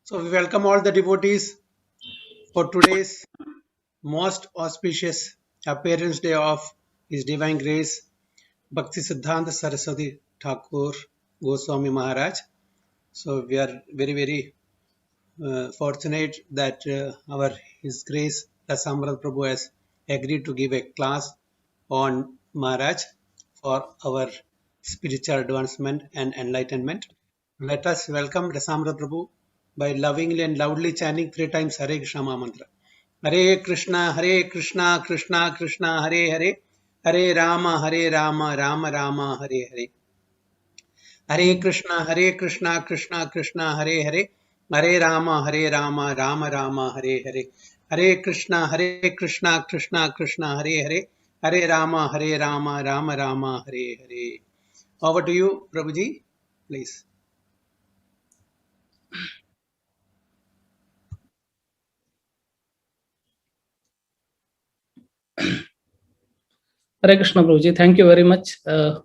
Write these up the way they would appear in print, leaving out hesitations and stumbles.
So we welcome all the devotees for today's most auspicious appearance day of His Divine Grace Bhaktisiddhanta Saraswati Thakur Goswami Maharaj. So we are very fortunate that our His Grace Rasamrita Prabhu has agreed to give a class on Maharaj for our spiritual advancement and enlightenment. Let us welcome Rasamrita Prabhu by lovingly and loudly chanting 3 times Hare Krishna Maha Mantra. Hare Krishna, Krishna Krishna, Hare Hare, Hare Rama, Rama Rama, Hare Hare. Hare Krishna, Krishna Krishna, Hare Hare, Hare Rama, Rama Rama, Hare Hare. Hare Krishna, Krishna Krishna, Hare Hare, Hare Rama, Rama Rama, Hare Hare. Over to you, Prabhuji, please. Hare Krishna Prabhuji, thank you very much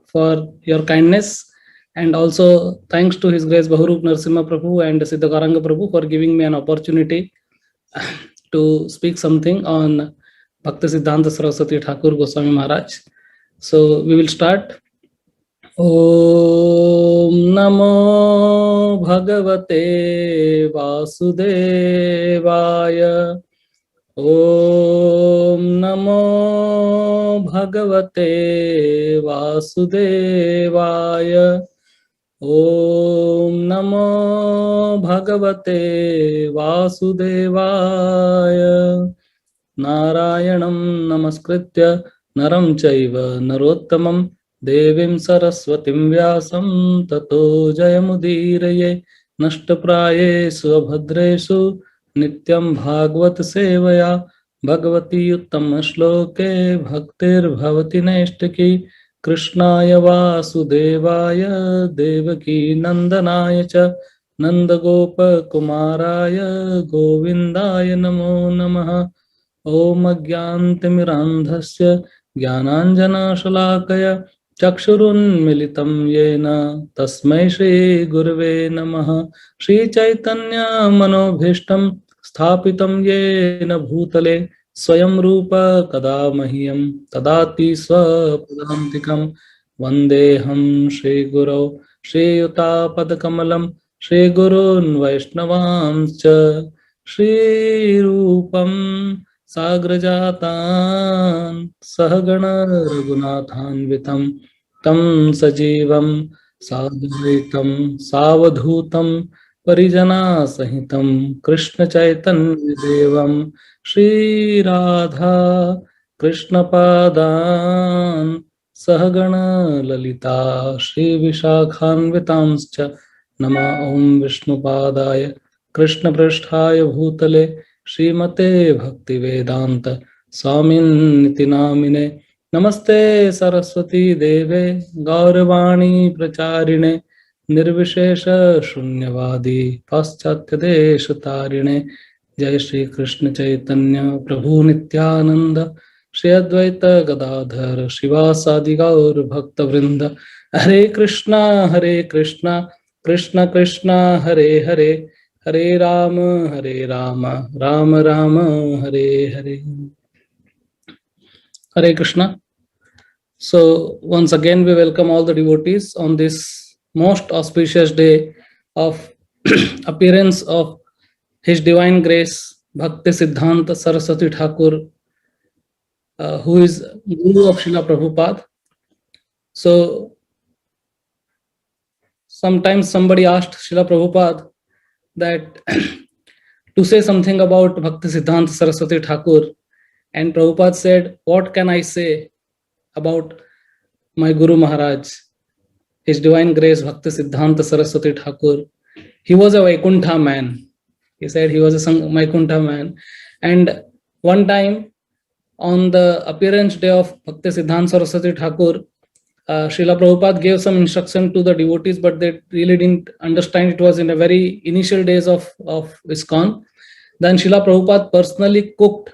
for your kindness, and also thanks to His Grace Bahurup Narasimha Prabhu and Siddhakaranga Prabhu for giving me an opportunity to speak something on Bhaktisiddhanta Saraswati Thakur Goswami Maharaj. So we will start. Om Namo Bhagavate Vasudevaya. Om Namo Bhagavate Vasudevaya. Om Namo Bhagavate Vasudevaya. Narayanam Namaskritya Naram Chaiva Narottamam Devim Saraswatim Vyasam Tato Jayamudiraye Nashtapraye Svabhadreshu Nityam Bhagvat Sevaya Bhagavati Uttam Shloke Bhaktir Bhavati Neshtaki Krishnaya Vasudevaya Devaki Nandanaya Cha Nandagopa Kumaraya Govindaya Namo Namaha. Om Agyantimirandhasya Jnananjana Shalakaya Chakshurunmilitam Yena Tasmai Shri Gurave Namaha. Shri Chaitanya Manobhishtam Sthapitam Yena Bhutale Swayam Rupa Kadamahyam Tadati Swapadantikam Vandeham Shri Guru Shri Yuta Padakamalam Shri Gurun Vaishnavamscha Shri Rupam Sagrajatan Sahagana Raghunathanvitam Tam Sajivam Sadhaitam Savadhutam Parijana Sahitam Krishna Chaitanya Devam Shri Radha Krishna Padan Sahagana Lalita Shri Vishakhanvitamscha Nama Om Vishnu Padaya Krishna Prasthaya Bhutale Srimate Bhakti Vedanta Swamin Niti Namine Namaste Saraswati Deve Gauravani Pracharine Nirvishesha Shunyavadi Paschatya Desha Tarine Jai Shri Krishna Chaitanya Prabhu Nityananda Shri Advaita Gadadhar Shivasadi Gaur Bhakta Vrinda Hare Krishna Krishna Krishna Hare Hare Hare Rama, Rama Rama, Hare Hare. Hare Krishna. So once again we welcome all the devotees on this most auspicious day of appearance of His Divine Grace Bhaktisiddhanta Saraswati Thakur, who is Guru of Srila Prabhupada. So sometimes somebody asked Srila Prabhupada that to say something about Bhaktisiddhanta Saraswati Thakur, and Prabhupada said, what can I say about my Guru Maharaj, His Divine Grace Bhaktisiddhanta Saraswati Thakur? He was a Vaikuntha man. He said he was a Vaikuntha man. And one time on the appearance day of Bhaktisiddhanta Saraswati Thakur, Srila Prabhupada gave some instruction to the devotees, but they really didn't understand. It was in the very initial days of ISKCON. Then Srila Prabhupada personally cooked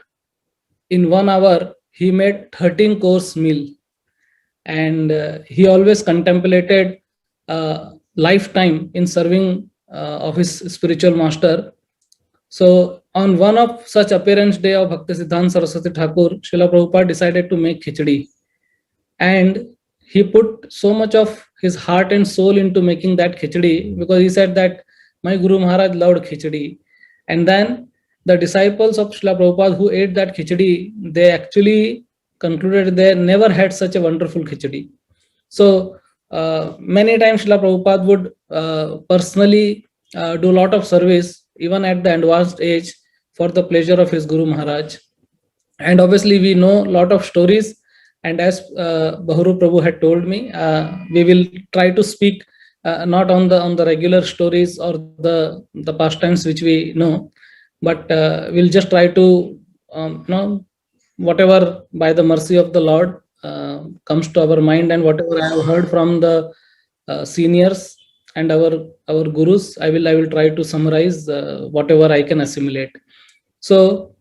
in 1 hour. He made 13-course meal, and he always contemplated lifetime in serving of his spiritual master. So on one of such appearance day of Bhaktisiddhanta Saraswati Thakur, Srila Prabhupada decided to make khichdi, and he put so much of his heart and soul into making that khichdi, because he said that my Guru Maharaj loved khichdi. And then the disciples of Srila Prabhupada who ate that khichdi, they actually concluded they never had such a wonderful khichdi. So many times Srila Prabhupada would personally do a lot of service even at the advanced age for the pleasure of his Guru Maharaj. And obviously we know a lot of stories, and as Bahuru Prabhu had told me, we will try to speak not on the regular stories or the pastimes which we know, but we'll just try to whatever by the mercy of the Lord comes to our mind, and whatever I have heard from the seniors and our gurus, I will try to summarize whatever I can assimilate. So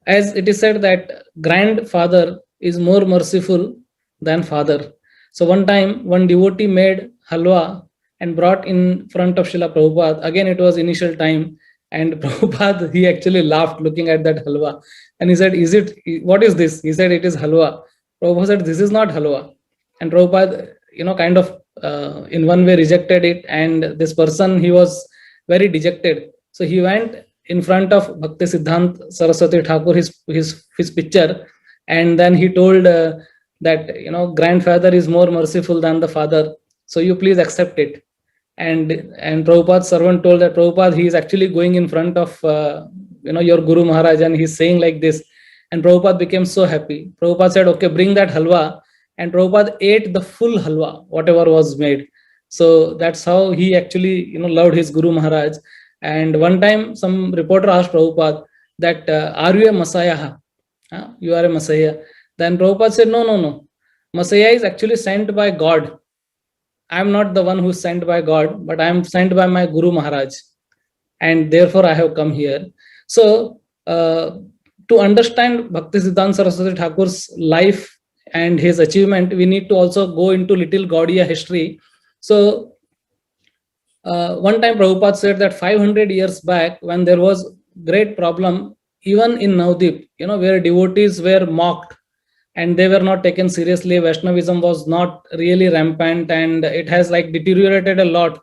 as it is said that grandfather is more merciful than father. So one time, one devotee made halwa and brought in front of Srila Prabhupada. Again, it was initial time, and Prabhupada, he actually laughed looking at that halwa, and he said, what is this? He said, it is halwa. Prabhupada said, this is not halwa. And Prabhupada, kind of in one way rejected it, and this person, he was very dejected. So he went in front of Bhaktisiddhanta Saraswati Thakur, his picture, and then he told that grandfather is more merciful than the father, so you please accept it. And Prabhupada's servant told that Prabhupada, he is actually going in front of your Guru Maharaj, and he's saying like this. And Prabhupada became so happy. Prabhupada said, okay, bring that halwa, and Prabhupada ate the full halwa, whatever was made. So that's how he actually loved his Guru Maharaj. And one time some reporter asked Prabhupada that, are you a Messiah? You are a Messiah. Then Prabhupada said, no. Messiah is actually sent by God. I'm not the one who's sent by God, but I'm sent by my Guru Maharaj. And therefore I have come here. So to understand Bhaktisiddhanta Saraswati Thakur's life and his achievement, we need to also go into little Gaudiya history. So one time Prabhupada said that 500 years back, when there was great problem, even in Navadip, where devotees were mocked and they were not taken seriously, Vaishnavism was not really rampant, and it has deteriorated a lot.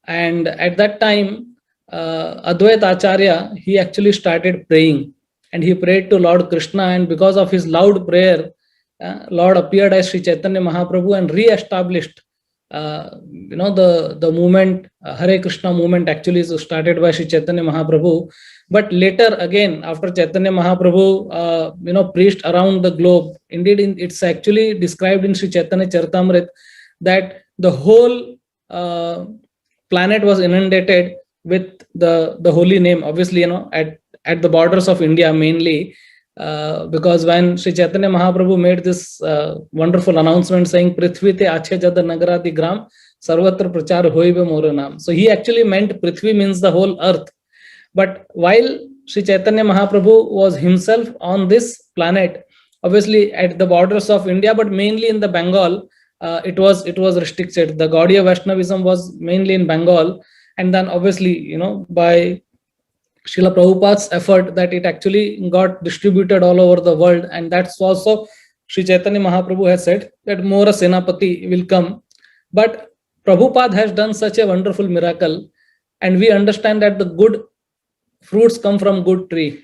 And at that time, Advaita Acharya, he actually started praying, and he prayed to Lord Krishna, and because of his loud prayer, Lord appeared as Sri Chaitanya Mahaprabhu and re-established the movement. Hare Krishna movement actually is started by Sri Chaitanya Mahaprabhu. But later again, after Chaitanya Mahaprabhu preached around the globe, indeed it's actually described in Sri Chaitanya Charitamrita that the whole planet was inundated with the holy name, obviously at the borders of India mainly, because when Sri Chaitanya Mahaprabhu made this wonderful announcement saying Prithvi te ache jad nagaradi gram sarvatra prachar hoibe more naam. So he actually meant Prithvi means the whole earth. But while Sri Chaitanya Mahaprabhu was himself on this planet, obviously at the borders of India, but mainly in the Bengal, it was restricted. The Gaudiya Vaishnavism was mainly in Bengal, and then obviously by Srila Prabhupada's effort, that it actually got distributed all over the world. And that's also Sri Chaitanya Mahaprabhu has said that more a Senapati will come. But Prabhupada has done such a wonderful miracle, and we understand that the good fruits come from good tree.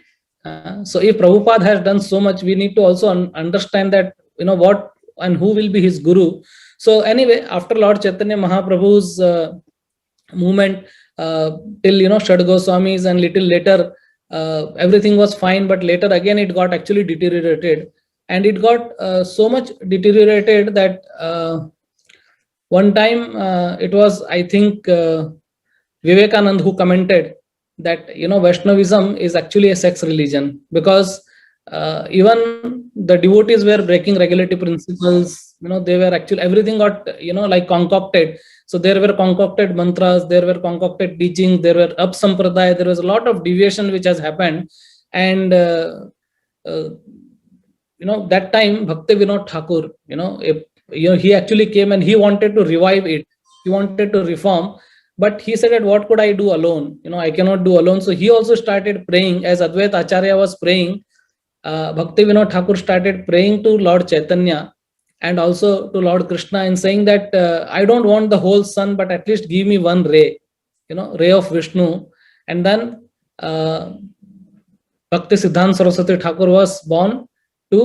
So if Prabhupada has done so much, we need to also understand that what and who will be his guru. So anyway, after Lord Chaitanya Mahaprabhu's movement, till Shad Goswamis, and little later everything was fine, but later again it got actually deteriorated, and it got so much deteriorated that one time it was, I think, Vivekanand who commented that Vaishnavism is actually a sex religion, because even the devotees were breaking regulative principles. They were actually, everything got concocted. So there were concocted mantras, there were concocted teachings, there were up-sampradaya, there was a lot of deviation which has happened. And that time Bhakti Vinod Thakur, he actually came and he wanted to revive it. He wanted to reform. But he said that what could I do alone? I cannot do alone. So he also started praying as Advaita Acharya was praying. Bhakti Vinod Thakur started praying to Lord Chaitanya and also to Lord Krishna and saying that I don't want the whole sun, but at least give me one ray, ray of Vishnu. And then Bhaktisiddhanta Saraswati Thakur was born to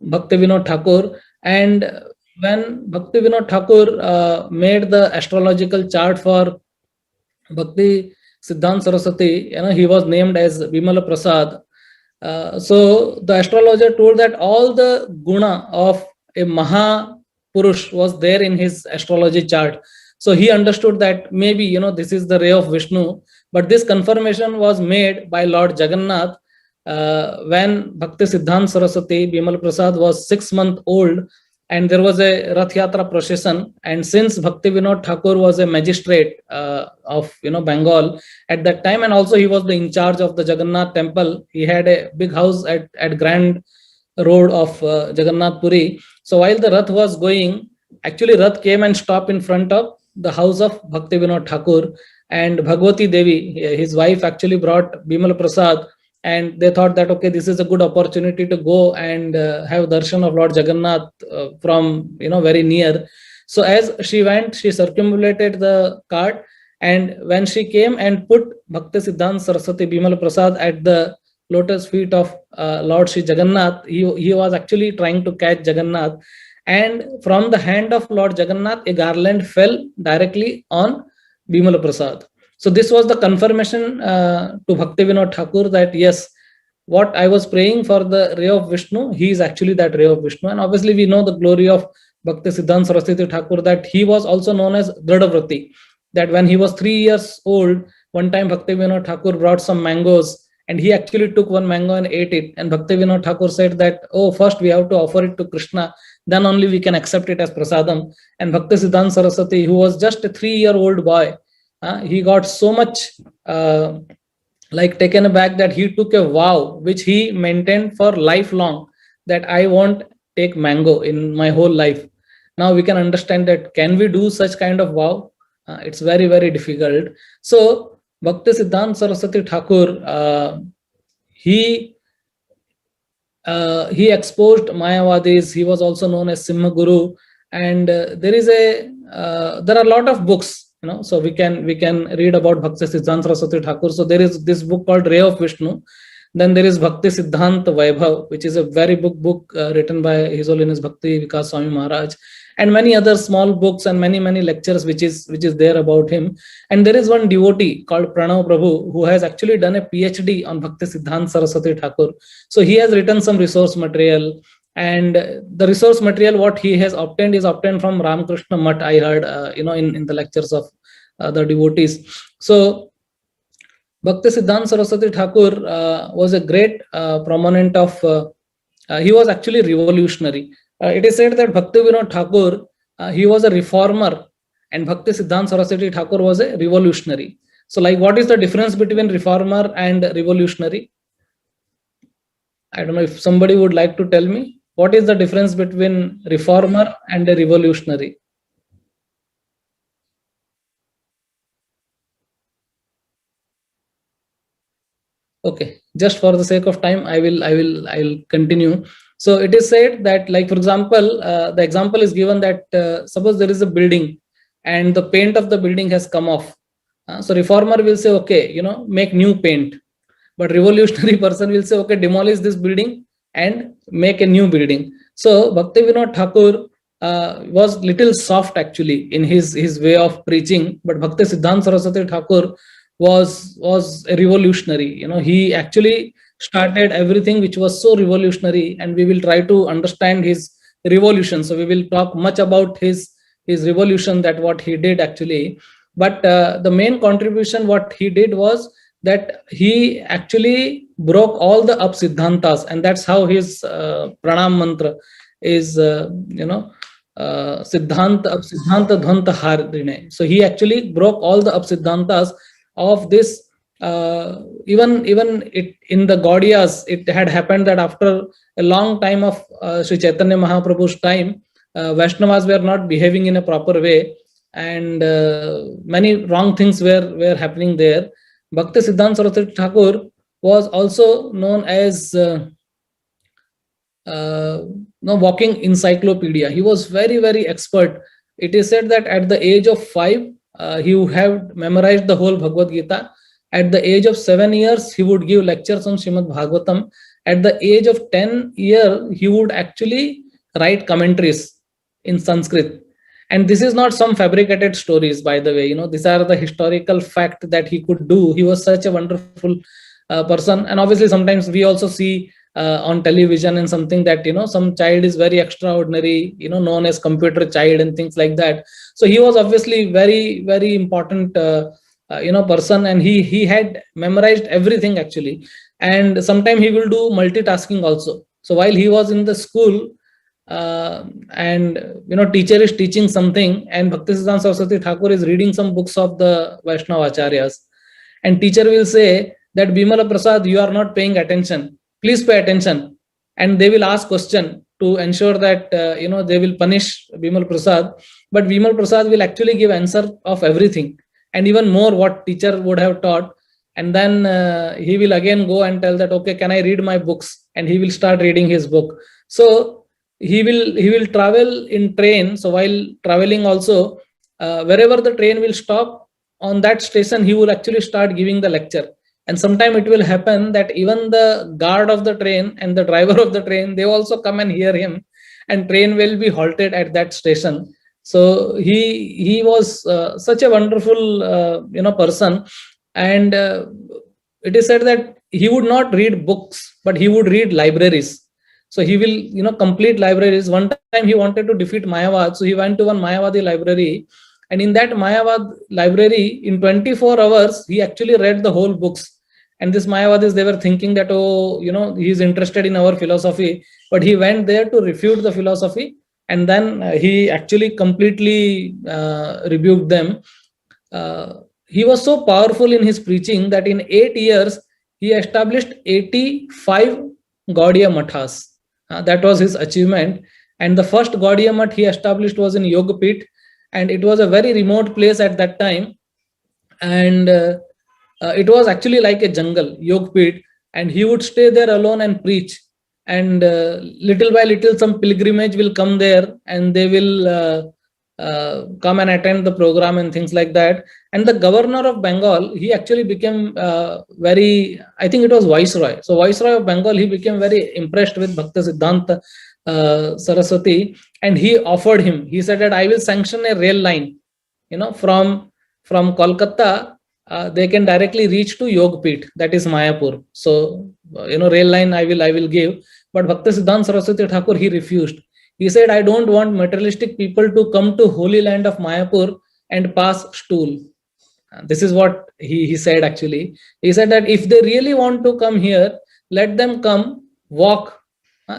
Bhakti Vinod Thakur. And when Bhakti Vinod Thakur made the astrological chart for Bhakti Siddhanta Saraswati, he was named as Vimala Prasad. So the astrologer told that all the guna of a Maha Purush was there in his astrology chart. So he understood that maybe, this is the ray of Vishnu. But this confirmation was made by Lord Jagannath when Bhakti Siddhanta Saraswati, Bimal Prasad, was 6 months old, and there was a Rath Yatra procession. And since Bhakti Vinod Thakur was a magistrate of Bengal at that time, and also he was the in charge of the Jagannath temple, he had a big house at Grand Road of Jagannath Puri. So while the Rath was going, actually Rath came and stopped in front of the house of Bhakti Vinod Thakur, and Bhagwati Devi, his wife, actually brought Bimal Prasad, and they thought that, okay, this is a good opportunity to go and have darshan of Lord Jagannath from, very near. So as she went, she circumambulated the cart, and when she came and put Bhakti Siddhanta Saraswati Bimal Prasad at the lotus feet of Lord Sri Jagannath, he was actually trying to catch Jagannath, and from the hand of Lord Jagannath, a garland fell directly on Bimala Prasad. So this was the confirmation to Bhakti Vinod Thakur that yes, what I was praying for the ray of Vishnu, he is actually that ray of Vishnu. And obviously we know the glory of Bhakti Siddhanta Saraswati Thakur, that he was also known as Dhradavrati, that when he was 3 years old, one time Bhakti Vinod Thakur brought some mangoes, and he actually took one mango and ate it. And Bhakti Vinod Thakur said that, oh, first we have to offer it to Krishna, then only we can accept it as prasadam. And Bhakti Siddhanta Saraswati, who was just a 3-year-old boy, he got so much taken aback that he took a vow which he maintained for lifelong, that I won't take mango in my whole life. Now we can understand that can we do such kind of vow? It's very, very difficult. So Bhakti Siddhanta Saraswati Thakur, he exposed Mayavadis. He was also known as Simha Guru, and there are a lot of books, so we can read about Bhakti Siddhanta Saraswati Thakur. So there is this book called Ray of Vishnu. Then there is Bhakti Siddhanta Vaibhav, which is a very big book written by His Holiness Bhakti Vikas Swami Maharaj, and many other small books and many lectures which is there about him. And there is one devotee called Pranav Prabhu who has actually done a PhD on Bhakti Siddhanta Saraswati Thakur. So he has written some resource material, and the resource material what he has obtained is obtained from Ramakrishna Mutt, I heard in the lectures of the devotees. So Bhakti Siddhanta Saraswati Thakur was a great proponent of he was actually revolutionary. It is said that Bhakti Vinod Thakur, he was a reformer, and Bhakti Siddhanta Saraswati Thakur was a revolutionary. So what is the difference between reformer and revolutionary? I don't know if somebody would like to tell me. What is the difference between reformer and a revolutionary? Okay, just for the sake of time, I will continue. So it is said that, for example, the example is given that suppose there is a building and the paint of the building has come off. So reformer will say, okay, make new paint. But revolutionary person will say, okay, demolish this building and make a new building. So Bhakti Vinod Thakur was little soft actually in his way of preaching, but Bhakti Siddhanta Saraswati Thakur was a revolutionary. He actually started everything which was so revolutionary, and we will try to understand his revolution. So we will talk much about his revolution, that what he did actually. But the main contribution what he did was that he actually broke all the up-siddhantas, and that's how his pranam mantra is, Siddhanta Dhvanta Harine. So he actually broke all the up-siddhantas of this. Even it, in the Gaudiyas, it had happened that after a long time of Sri Chaitanya Mahaprabhu's time, Vaishnavas were not behaving in a proper way. and many wrong things were happening there. Bhaktisiddhanta Saraswati Thakur was also known as no walking encyclopedia. He was very expert. It is said that at the age of 5, he would have memorized the whole Bhagavad Gita. At the age of 7 years, he would give lectures on Srimad Bhagavatam. At the age of 10 year, he would actually write commentaries in Sanskrit. And this is not some fabricated stories, by the way. These are the historical fact that he could do. He was such a wonderful person. And obviously, sometimes we also see on television and something that some child is very extraordinary, known as computer child and things like that. So he was obviously very important person, and he had memorized everything actually. And sometimes he will do multitasking also. So while he was in the school, and teacher is teaching something, and Bhaktisiddhanta Saraswati Thakur is reading some books of the Vaishnava Acharyas, and teacher will say that Bimala Prasad, you are not paying attention, please pay attention. And they will ask question to ensure that they will punish Bimal Prasad, but Bimal Prasad will actually give answer of everything and even more what teacher would have taught. And then he will again go and tell that, okay, can I read my books? And he will start reading his book. So he will travel in train. So while traveling also, wherever the train will stop, on that station he will actually start giving the lecture. And sometime it will happen that even the guard of the train and the driver of the train, they also come and hear him, and train will be halted at that station. So he was such a wonderful person. And it is said that he would not read books, but he would read libraries. So he will complete libraries. One time he wanted to defeat Mayavad, so he went to one Mayavadi library, and in that Mayavad library, in 24 hours, he actually read the whole books. And this Mayavadis, they were thinking that, he's interested in our philosophy, but he went there to refute the philosophy, and then he actually completely rebuked them. He was so powerful in his preaching that in 8 years, he established 85 Gaudiya Mathas. That was his achievement. And the first Gaudiya Math he established was in Yogapit, and it was a very remote place at that time. And it was actually like a jungle, Yogapit, and he would stay there alone and preach. And little by little, some pilgrimage will come there, and they will come and attend the program and things like that. And the governor of Bengal, he actually became I think it was Viceroy. So Viceroy of Bengal, he became very impressed with Bhaktisiddhanta Saraswati, and he offered him, he said that I will sanction a rail line, from Kolkata, they can directly reach to Yogapit, that is Mayapur. So, rail line I will give. But Bhaktisiddhanta Saraswati Thakur, he refused. He said, I don't want materialistic people to come to holy land of Mayapur and pass stool. This is what he said actually. He said that if they really want to come here, let them come walk.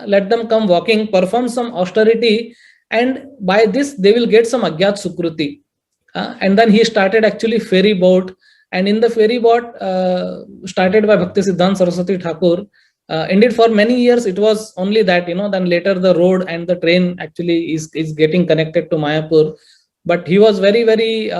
Let them come walking, perform some austerity, and by this they will get some Agyat Sukruti. And then he started actually ferry boat. And in the ferry boat started by Bhaktisiddhanta Saraswati Thakur, indeed for many years it was only that, then later the road and the train actually is getting connected to Mayapur. But he was very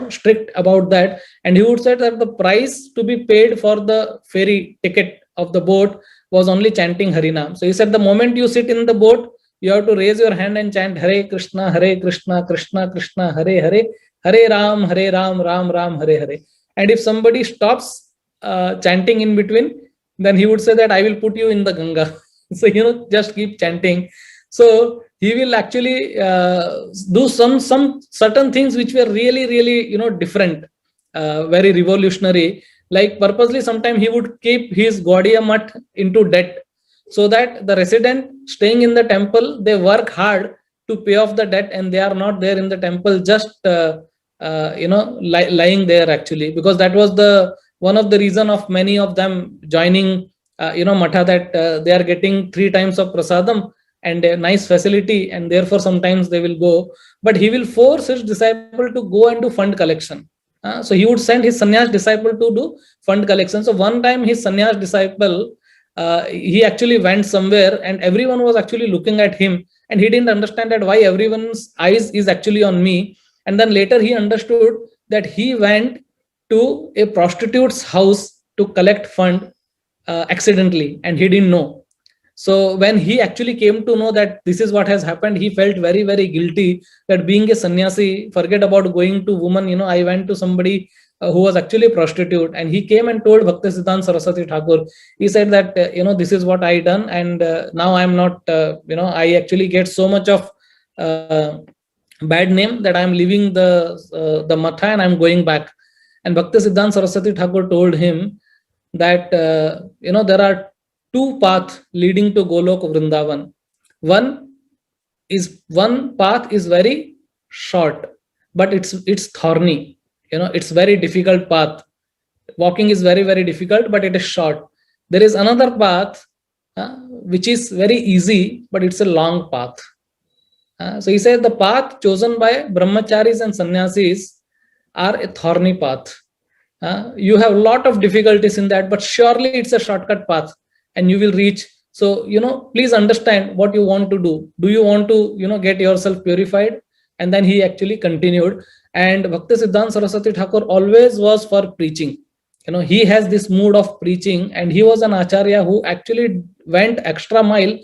strict about that, and he would say that the price to be paid for the ferry ticket of the boat was only chanting Harinam. So he said the moment you sit in the boat, you have to raise your hand and chant Hare Krishna, Krishna Krishna, Hare Hare, Hare Ram, Ram Ram, Hare Hare. And if somebody stops chanting in between, then he would say that I will put you in the Ganga. So, just keep chanting. So he will actually do some certain things which were really different, very revolutionary. Like purposely, sometimes he would keep his Gaudiya Math into debt, so that the resident staying in the temple, they work hard to pay off the debt, and they are not there in the temple just lying there actually, because that was the one of the reason of many of them joining Matha, that they are getting 3 times of prasadam and a nice facility, and therefore sometimes they will go. But he will force his disciple to go and do fund collection. So he would send his sannyas disciple to do fund collection. So one time his sannyas disciple, he actually went somewhere, and everyone was actually looking at him, and he didn't understand that why everyone's eyes is actually on me. And then later he understood that he went to a prostitute's house to collect fund accidentally, and he didn't know. So when he actually came to know that this is what has happened, he felt very, very guilty that being a sannyasi, forget about going to woman, I went to somebody who was actually a prostitute, and he came and told Bhaktisiddhanta Saraswati Thakur. He said that, this is what I done, and now I'm not, I actually get so much of bad name that I'm leaving the matha and I'm going back. And Bhaktisiddhanta Saraswati Thakur told him that, there are two paths leading to Golok Vrindavan. One path is very short, but it's thorny. It's very difficult path. Walking is very, very difficult, but it is short. There is another path which is very easy, but it's a long path. So he said the path chosen by brahmacharis and sannyasis are a thorny path. You have a lot of difficulties in that, but surely it's a shortcut path and you will reach. So, please understand what you want to do. Do you want to, get yourself purified? And then he actually continued. And Bhaktisiddhanta Saraswati Thakur always was for preaching. He has this mood of preaching, and he was an acharya who actually went extra mile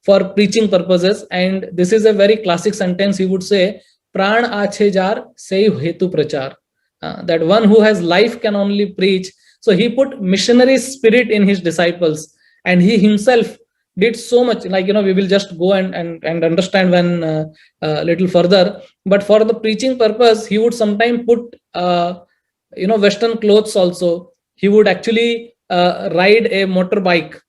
for preaching purposes. And this is a very classic sentence he would say, Pran ache jar sei hetu prachar. That one who has life can only preach. So he put missionary spirit in his disciples, and he himself did so much. Like, we will just go and understand when a little further. But for the preaching purpose, he would sometimes put, Western clothes also. He would actually ride a motorbike,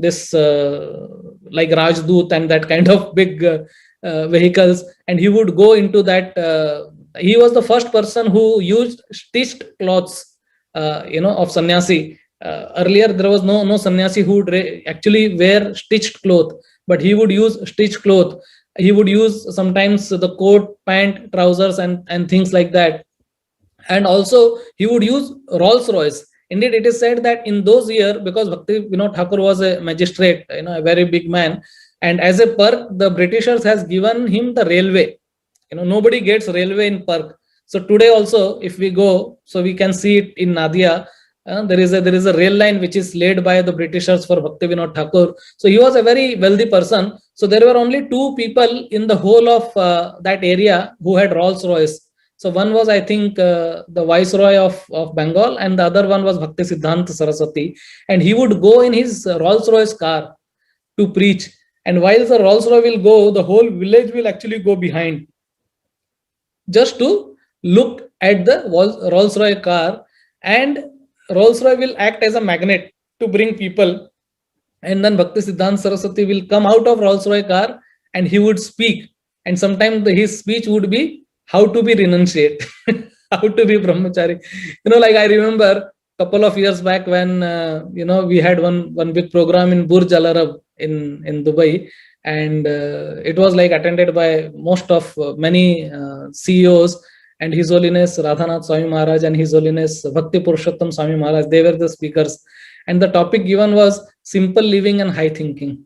this like Rajdoot and that kind of big vehicles. And he would go into that. He was the first person who used stitched clothes, of sannyasi. Earlier, there was no sannyasi who would actually wear stitched cloth, but he would use stitched cloth. He would use sometimes the coat, pant, trousers, and things like that. And also, he would use Rolls Royce. Indeed, it is said that in those years, because Bhakti Thakur was a magistrate, a very big man, and as a perk, the Britishers has given him the railway. Nobody gets railway in perk. So today also, if we go, so we can see it in Nadia. There is a rail line which is laid by the Britishers for Bhaktivinoda Thakur. So he was a very wealthy person. So there were only two people in the whole of that area who had Rolls Royce. So one was, I think, the Viceroy of Bengal, and the other one was Bhaktisiddhanta Saraswati. And he would go in his Rolls Royce car to preach. And while the Rolls Royce will go, the whole village will actually go behind, just to look at the Rolls Royce car. And Rolls Royce will act as a magnet to bring people. And then Bhaktisiddhanta Saraswati will come out of Rolls Royce car and he would speak. And sometimes his speech would be how to be renunciate, how to be brahmachari. Like I remember a couple of years back when, we had one big program in Burj Al Arab in Dubai. And it was like attended by most of many CEOs, and His Holiness Radhanath Swami Maharaj and His Holiness Bhakti Purushottam Swami Maharaj, they were the speakers. And the topic given was simple living and high thinking.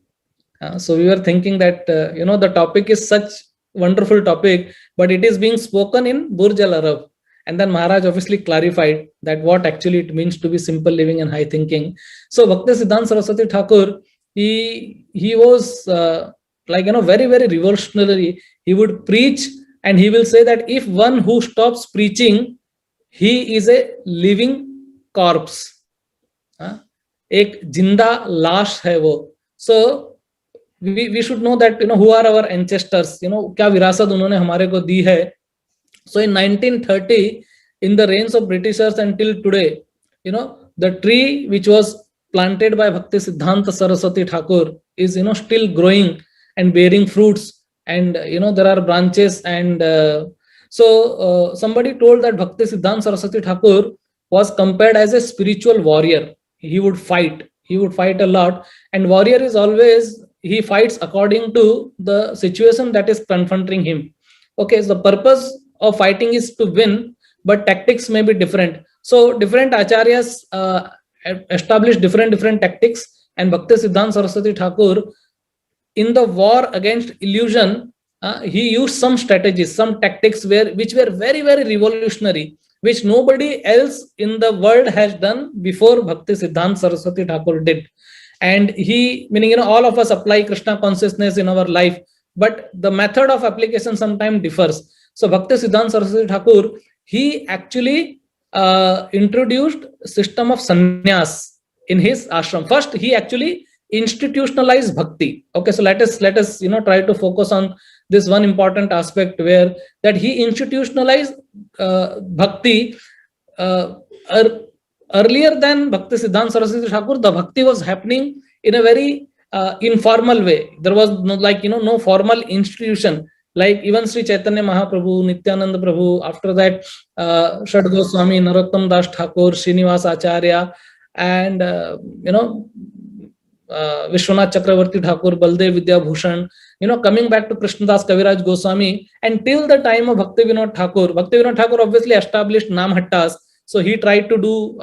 So we were thinking that, the topic is such wonderful topic, but it is being spoken in Burj Al Arab. And then Maharaj obviously clarified that what actually it means to be simple living and high thinking. So Bhaktisiddhanta Saraswati Thakur, he was very, very revolutionary. He would preach, and he will say that if one who stops preaching, he is a living corpse. Ek jinda lash hai wo. So we should know that, who are our ancestors, kya virasat unhone hamare ko di hai. So in 1930, in the reigns of Britishers until today, the tree which was planted by Bhaktisiddhanta Saraswati Thakur is, still growing and bearing fruits. And, there are branches. And so somebody told that Bhaktisiddhanta Saraswati Thakur was compared as a spiritual warrior. He would fight a lot. And warrior is always, he fights according to the situation that is confronting him. Okay, so the purpose of fighting is to win, but tactics may be different. So different acharyas establish different tactics. And Bhaktisiddhanta Saraswati Thakur, in the war against illusion, he used some strategies, some tactics which were very, very revolutionary, which nobody else in the world has done before Bhaktisiddhanta Saraswati Thakur did. And he, meaning, all of us apply Krishna consciousness in our life, but the method of application sometimes differs. So Bhaktisiddhanta Saraswati Thakur, he actually introduced system of sannyas in his ashram. First, he actually institutionalized bhakti. Okay, so let us try to focus on this one important aspect, where that he institutionalized bhakti. Earlier than Bhaktisiddhanta Saraswati Thakur, the bhakti was happening in a very informal way. There was no formal institution. Like even Sri Chaitanya Mahaprabhu, Nityananda Prabhu, after that Shad Goswami, Narottam Das Thakur, Srinivas Acharya, and Vishwanath Chakravarti Thakur, Baldev Vidya Bhushan, coming back to Krishnadas Kaviraj Goswami, and till the time of Bhaktivinoda Thakur obviously established Namhattas. So he tried to do,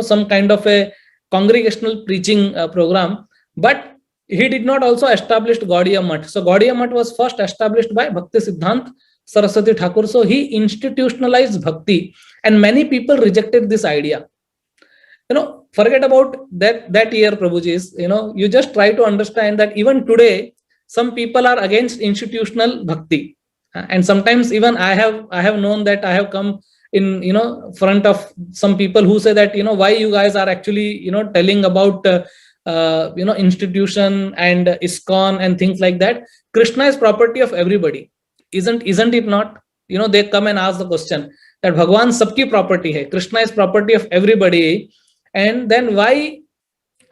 some kind of a congregational preaching program, but he did not also establish Gaudiya Math. So Gaudiya Math was first established by Bhaktisiddhanta Saraswati Thakur. So he institutionalized bhakti, and many people rejected this idea. Forget about that year, Prabhuji's. You just try to understand that even today, some people are against institutional bhakti, and sometimes even I have known that I have come in front of some people who say that why you guys are actually telling about institution and ISKCON and things like that. Krishna is property of everybody, isn't it not? They come and ask the question that Bhagwan sabki property hai, Krishna is property of everybody, and then why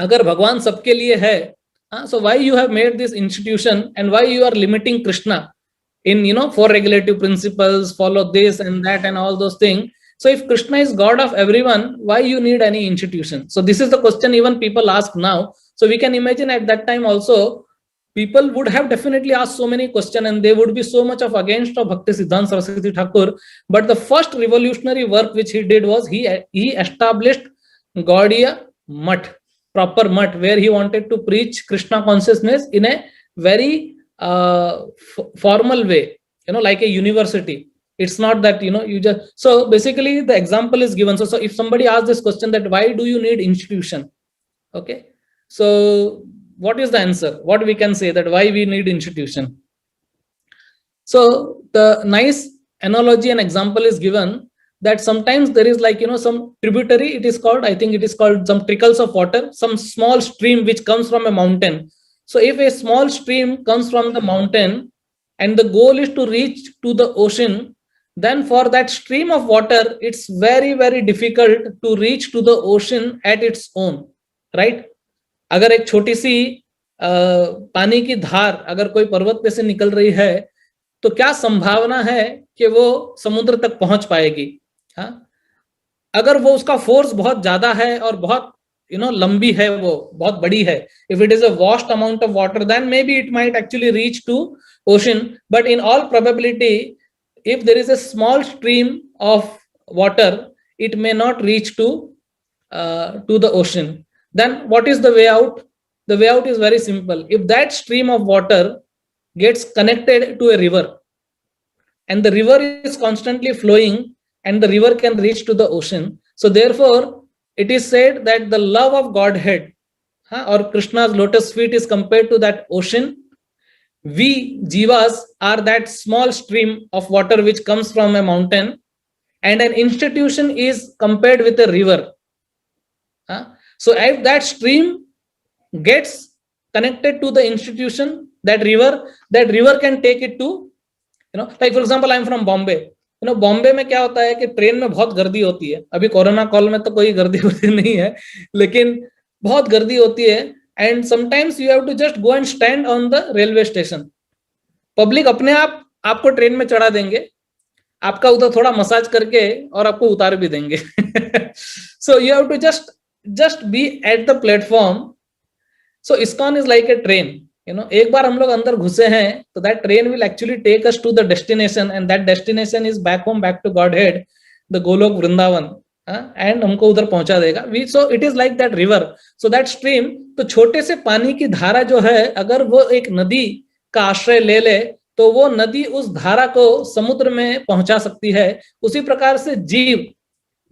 agar Bhagwan sabke liye hai, so why you have made this institution, and why you are limiting Krishna in four regulative principles, follow this and that and all those things. So if Krishna is God of everyone, why you need any institution? So this is the question even people ask now. So we can imagine at that time also, people would have definitely asked so many questions, and they would be so much of against of Bhaktisiddhanta Saraswati Thakur. But the first revolutionary work which he did was he established Gaudiya Math, proper Math, where he wanted to preach Krishna consciousness in a very formal way, like a university. It's not that you just. So basically the example is given. So if somebody asks this question that why do you need institution, okay, so what is the answer? What we can say that why we need institution? So the nice analogy and example is given that sometimes there is some tributary, it is called, I think it is called, some trickles of water, some small stream which comes from a mountain. So if a small stream comes from the mountain and the goal is to reach to the ocean, then for that stream of water, it's very, very difficult to reach to the ocean at its own, right? अगर एक छोटी सी पानी की धार अगर कोई पर्वत पे से निकल रही है, तो क्या संभावना है कि वो समुद्र तक पहुंच पाएगी? अगर वो उसका फोर्स बहुत ज्यादा है और बहुत लंबी है, वो बहुत बड़ी है, if it is a vast amount of water, then maybe it might actually reach to ocean. But in all probability, if there is a small stream of water, it may not reach to the ocean. Then what is the way out? The way out is very simple. If that stream of water gets connected to a river, and the river is constantly flowing, and the river can reach to the ocean, so therefore it is said that the love of Godhead, or Krishna's lotus feet, is compared to that ocean. We jivas are that small stream of water which comes from a mountain, and an institution is compared with a river. So if that stream gets connected to the institution, that river can take it to, like for example, I am from Bombay. Bombay में क्या होता है कि train में बहुत गर्दी होती है. अभी कोरोना कॉल में तो कोई गर्दी नहीं है, लेकिन बहुत गर्दी होती है. And sometimes you have to just go and stand on the railway station. Public अपने आप आपको ट्रेन में चढ़ा देंगे, आपका उधर थोड़ा मसाज करके और आपको उतार भी देंगे. So you have to just be at the platform. So ISKCON is like a train. एक बार हम लोग अंदर घुसे हैं, तो that train will actually take us to the destination, and that destination is back home, back to Godhead, the Golok Vrindavan, and हमको उधर पहुंचा देगा. So it is like that river. So that stream, तो छोटे से पानी की धारा जो है, अगर वो एक नदी का आश्रय ले ले, तो वो नदी उस धारा को समुद्र में पहुंचा सकती है। उसी प्रकार से जीव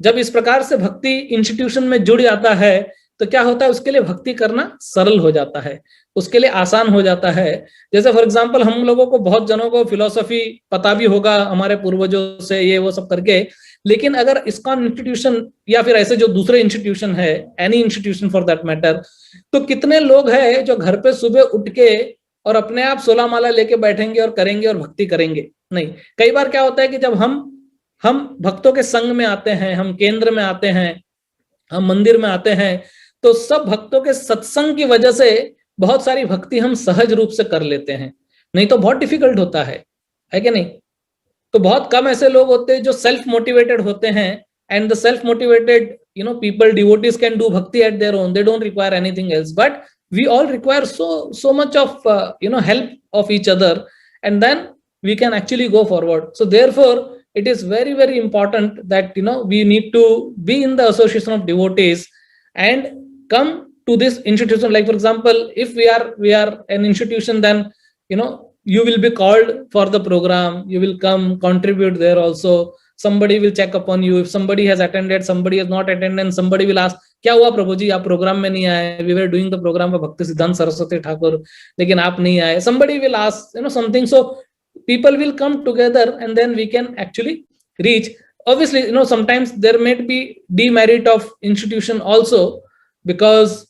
जब इस प्रकार से भक्ति इंस्टीट्यूशन में जुड़ जाता है तो क्या होता है, उसके लिए भक्ति करना सरल हो जाता है, उसके लिए आसान हो जाता है। जैसे फॉर एग्जांपल हम लोगों को, बहुत जनों को फिलोसफी पता भी होगा हमारे पूर्वजों से ये वो सब करके, लेकिन अगर इस्कॉन इंस्टीट्यूशन या फिर ऐसे जो दूसरे इंस्टीट्यूशन है, any institution for that matter, तो कितने लोग हैं जो घर पे सुबह उठ के और अपने आप 16 माला लेके बैठेंगे और करेंगे और भक्ति करेंगे? नहीं। कई बार क्या होता है कि जब हम भक्तों के संग में आते हैं, हम केंद्र में आते हैं, हम मंदिर में आते हैं, तो सब भक्तों के सत्संग की वजह से बहुत सारी भक्ति हम सहज रूप से कर लेते हैं, नहीं तो बहुत डिफिकल्ट होता है कि नहीं? तो बहुत कम ऐसे लोग होते हैं जो सेल्फ मोटिवेटेड होते हैं, and the self motivated people, devotees can do bhakti at their own, they don't require anything else, but we all require so much of help of each other, and then we can actually go forward. So therefore it is very, very important that we need to be in the association of devotees and come to this institution. Like for example, if we are an institution, then you will be called for the program, you will come contribute there also, somebody will check upon you. If somebody has attended, somebody has not attended, and somebody will ask, क्या हुआ प्रभु जी, आप programme में नहीं आए? We were doing the program for भक्ति सिद्धांत सरस्वती ठाकुर, लेकिन आप नहीं आए. Somebody will ask something. So people will come together and then we can actually reach. Obviously sometimes there may be demerit of institution also, because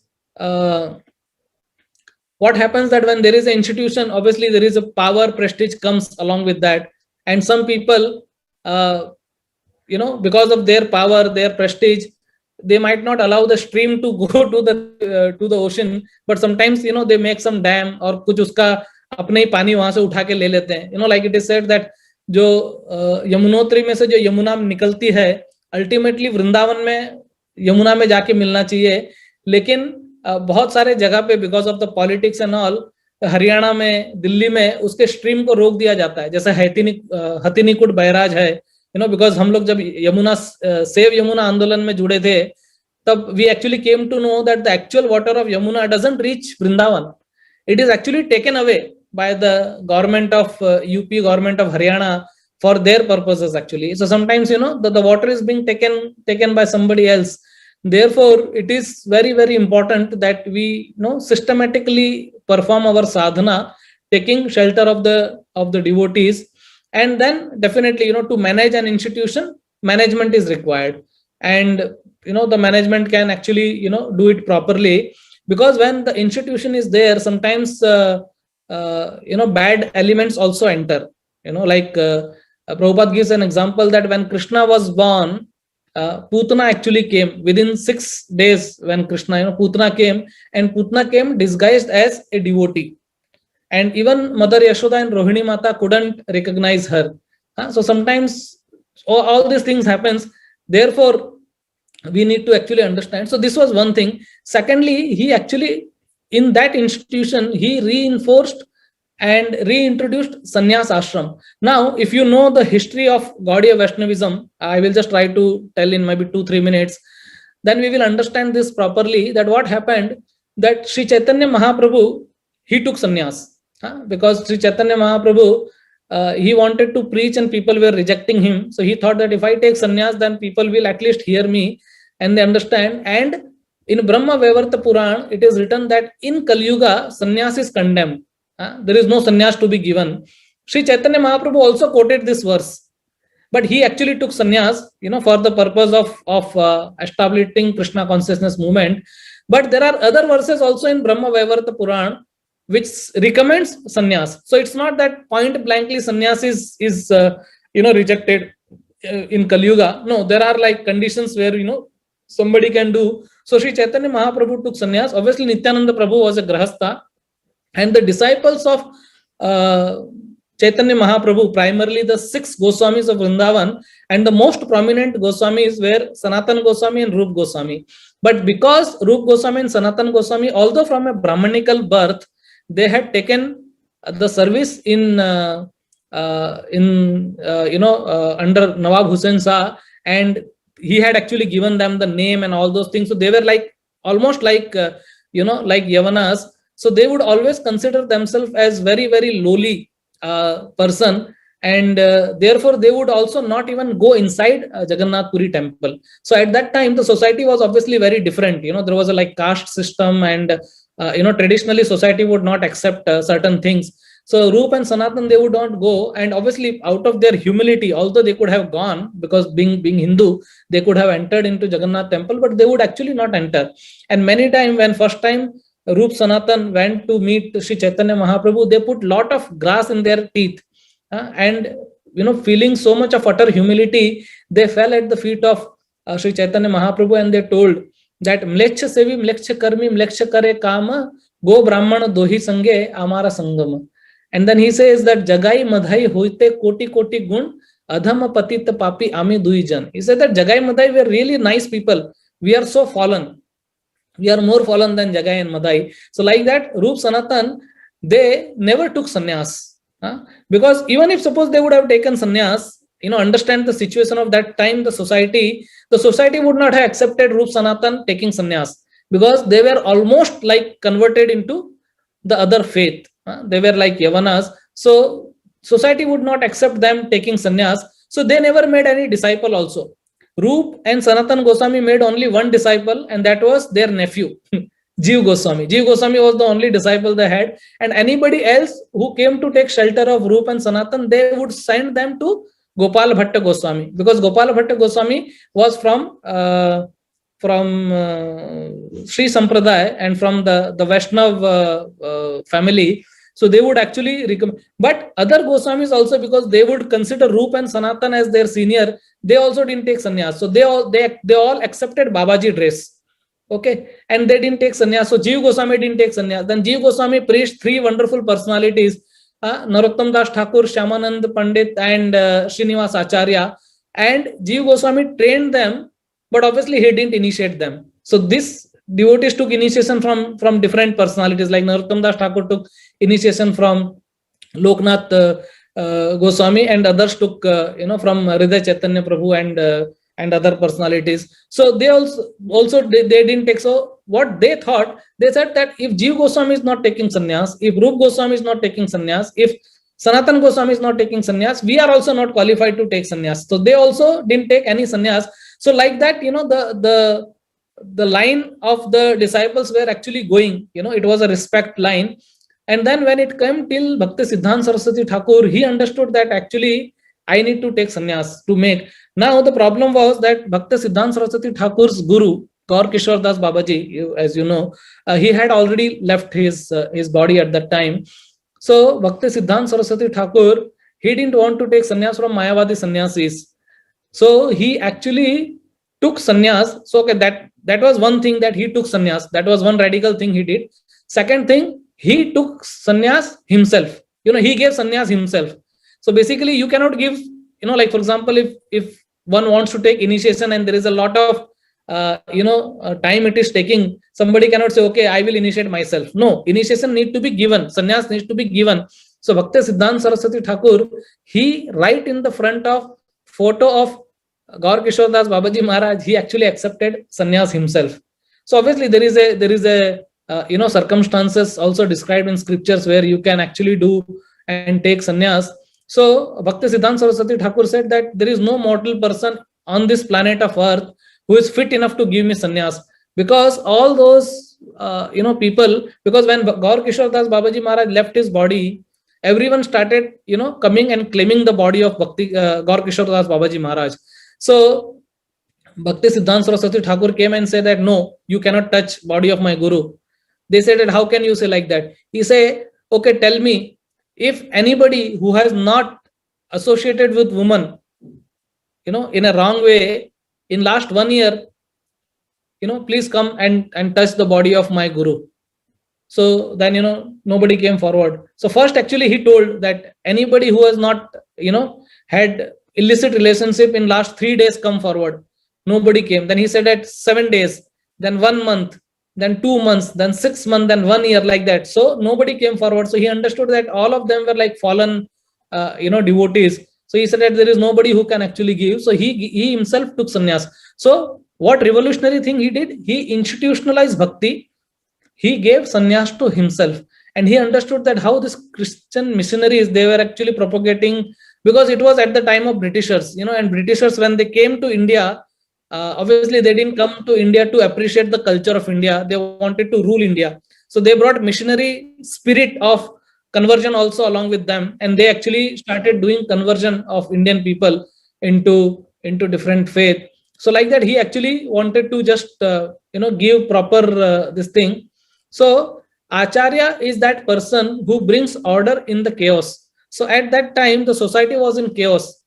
what happens that when there is an institution, obviously there is a power, prestige comes along with that, and some people because of their power, their prestige, they might not allow the stream to go to the ocean, but sometimes they make some dam और कुछ उसका अपने ही पानी वहां से उठा के ले लेते हैं. Like it is said that जो यमुनोत्री में से जो यमुना निकलती है, अल्टीमेटली वृंदावन में यमुना में जाके मिलना चाहिए, लेकिन बहुत सारे जगह पे because of the politics and all, Haryana में, दिल्ली में उसके स्ट्रीम को रोक दिया जाता है. जैसे हथिनीकुट बैराज है, बिकॉज हम लोग जब यमुना सेव यमुना आंदोलन में जुड़े थे, तब we actually came to know that the actual water of Yamuna doesn't reach Vrindavan. It is actually taken away by the government of UP, government of Haryana for their purposes actually. So sometimes the water is being taken by somebody else. Therefore it is very, very important that we systematically perform our sadhana, taking shelter of the devotees, and then definitely to manage an institution, management is required, and the management can actually do it properly, because when the institution is there, sometimes bad elements also enter. Like Prabhupada gives an example that when Krishna was born, Putana actually came within 6 days. When Krishna, Putana came, and Putana came disguised as a devotee, and even Mother Yashoda and Rohini Mata couldn't recognize her. So sometimes all these things happens. Therefore we need to actually understand. So this was one thing. Secondly, he actually, in that institution, he reinforced and reintroduced sannyas ashram. Now if you know the history of Gaudiya Vaishnavism, I will just try to tell in maybe 2-3 minutes, then we will understand this properly, that what happened, that Sri Chaitanya Mahaprabhu, he took sannyas, because Sri Chaitanya Mahaprabhu, he wanted to preach and people were rejecting him. So he thought that if I take sannyas, then people will at least hear me and they understand. And in Brahma Vaivarta Puran, it is written that in Kali Yuga, sannyas is condemned. There is no sannyas to be given. Sri Chaitanya Mahaprabhu also quoted this verse, but he actually took sannyas, for the purpose of establishing Krishna consciousness movement. But there are other verses also in Brahma Vaivarta Puran which recommends sannyas. So it's not that point blankly sannyas is rejected in Kali Yuga. No, there are like conditions where somebody can do. So Sri Chaitanya Mahaprabhu took sannyas. Obviously Nityananda Prabhu was a grahastha, and the disciples of Chaitanya Mahaprabhu, primarily the 6 Goswamis of Vrindavan, and the most prominent Goswamis were Sanatana Goswami and Rup Goswami. But because Rup Goswami and Sanatana Goswami, although from a Brahmanical birth, they had taken the service in under Nawab Hussain Shah, and he had actually given them the name and all those things. So they were like almost like like Yavanas. So they would always consider themselves as very, very lowly person, and therefore they would also not even go inside Jagannath Puri temple. So at that time the society was obviously very different. There was a like caste system, and traditionally society would not accept certain things. So Roop and Sanatan, they would not go, and obviously out of their humility, although they could have gone, because being Hindu, they could have entered into Jagannath temple, but they would actually not enter. And many times, when first time Roop Sanatan went to meet Sri Chaitanya Mahaprabhu, they put lot of grass in their teeth, and feeling so much of utter humility, they fell at the feet of Sri Chaitanya Mahaprabhu, and they told that mleksha sevi mleksha karmi mleksha kare kama go brahmana dohi sange amara sangama. And then he says that jagai madhai hoite koti koti gun adham patit papi ami duijan. He said that Jagai Madhai were really nice people. We are so fallen. We are more fallen than Jagai and Madhai. So like that, Roop Sanatan, they never took sannyas. Because even if suppose they would have taken sannyas, understand the situation of that time, the society would not have accepted Roop Sanatan taking sannyas, because they were almost like converted into the other faith. They were like Yavanas. So society would not accept them taking sannyas. So they never made any disciple also. Roop and Sanatan Goswami made only one disciple, and that was their nephew, Jeev Goswami. Jeev Goswami was the only disciple they had, and anybody else who came to take shelter of Roop and Sanatan, they would send them to Gopal Bhatta Goswami, because Gopal Bhatta Goswami was from Sri Sampradaya and from the Vaishnav family. So they would actually recommend. But other Goswamis also, because they would consider Roop and Sanatan as their senior, they also didn't take sannyas. So they all accepted Babaji dress. Okay, and they didn't take sannyas. So Jeev Goswami didn't take sannyas. Then Jeev Goswami preached three wonderful personalities: Narottam Das Thakur, Shyamanand Pandit, and Srinivas Acharya. And Jeev Goswami trained them, but obviously he didn't initiate them. So this devotees took initiation from different personalities. Like Narottam Das Thakur took initiation from Loknath Goswami, and others took from Hriday Chaitanya Prabhu and other personalities. So they also they didn't take. So what they thought, they said that if Jeev Goswami is not taking sannyas, if Roop Goswami is not taking sannyas, if Sanatan Goswami is not taking sannyas, we are also not qualified to take sannyas. So they also didn't take any sannyas. So like that, the line of the disciples were actually going, it was a respect line. And then when it came till Bhaktisiddhanta Saraswati Thakur, he understood that actually I need to take sannyas to make. Now the problem was that Bhaktisiddhanta Saraswati Thakur's guru, Gaur Kishore Das Babaji, as you know, he had already left his body at that time. So Bhaktisiddhanta Saraswati Thakur, he didn't want to take sannyas from Mayavadi sannyasis. So he actually took sannyas. So okay, that was one thing, that he took sannyas. That was one radical thing he did. Second thing, he took sannyas himself. He gave sannyas himself. So basically, you cannot give, like for example, if one wants to take initiation and there is a lot of time it is taking, somebody cannot say, okay, I will initiate myself. No, initiation need to be given. Sannyas needs to be given. So Bhaktisiddhanta Saraswati Thakur, he right in the front of photo of Gaur Kishore Das Babaji Maharaj, he actually accepted sannyas himself. So obviously there is a circumstances also described in scriptures where you can actually do and take sannyas. So Bhaktisiddhanta Saraswati Thakur said that there is no mortal person on this planet of earth who is fit enough to give me sannyas, because all those people, because when Gaur Kishore Das Babaji Maharaj left his body, everyone started coming and claiming the body of Gaur Kishore Das Babaji Maharaj. So Bhaktisiddhanta Saraswati Thakur came and said that no, you cannot touch body of my guru. They said that how can you say like that? He said, okay, tell me, if anybody who has not associated with woman, in a wrong way in last 1 year, please come and touch the body of my guru. So then, nobody came forward. So first, actually, he told that anybody who has not, had illicit relationship in last 3 days, come forward. Nobody came. Then he said that 7 days, then 1 month, then 2 months, then 6 months, then 1 year, like that. So nobody came forward. So he understood that all of them were like fallen, devotees. So he said that there is nobody who can actually give. So he himself took sannyas. So what revolutionary thing he did? He institutionalized bhakti. He gave sannyas to himself. and he understood that how this Christian missionaries, they were actually propagating, because it was at the time of Britishers, and Britishers, when they came to India, obviously they didn't come to India to appreciate the culture of India. They wanted to rule India. So they brought missionary spirit of conversion also along with them, and they actually started doing conversion of Indian people into different faith. So like that, he actually wanted to just give proper this thing. So Acharya is that person who brings order in the chaos. So at that time, the society was in chaos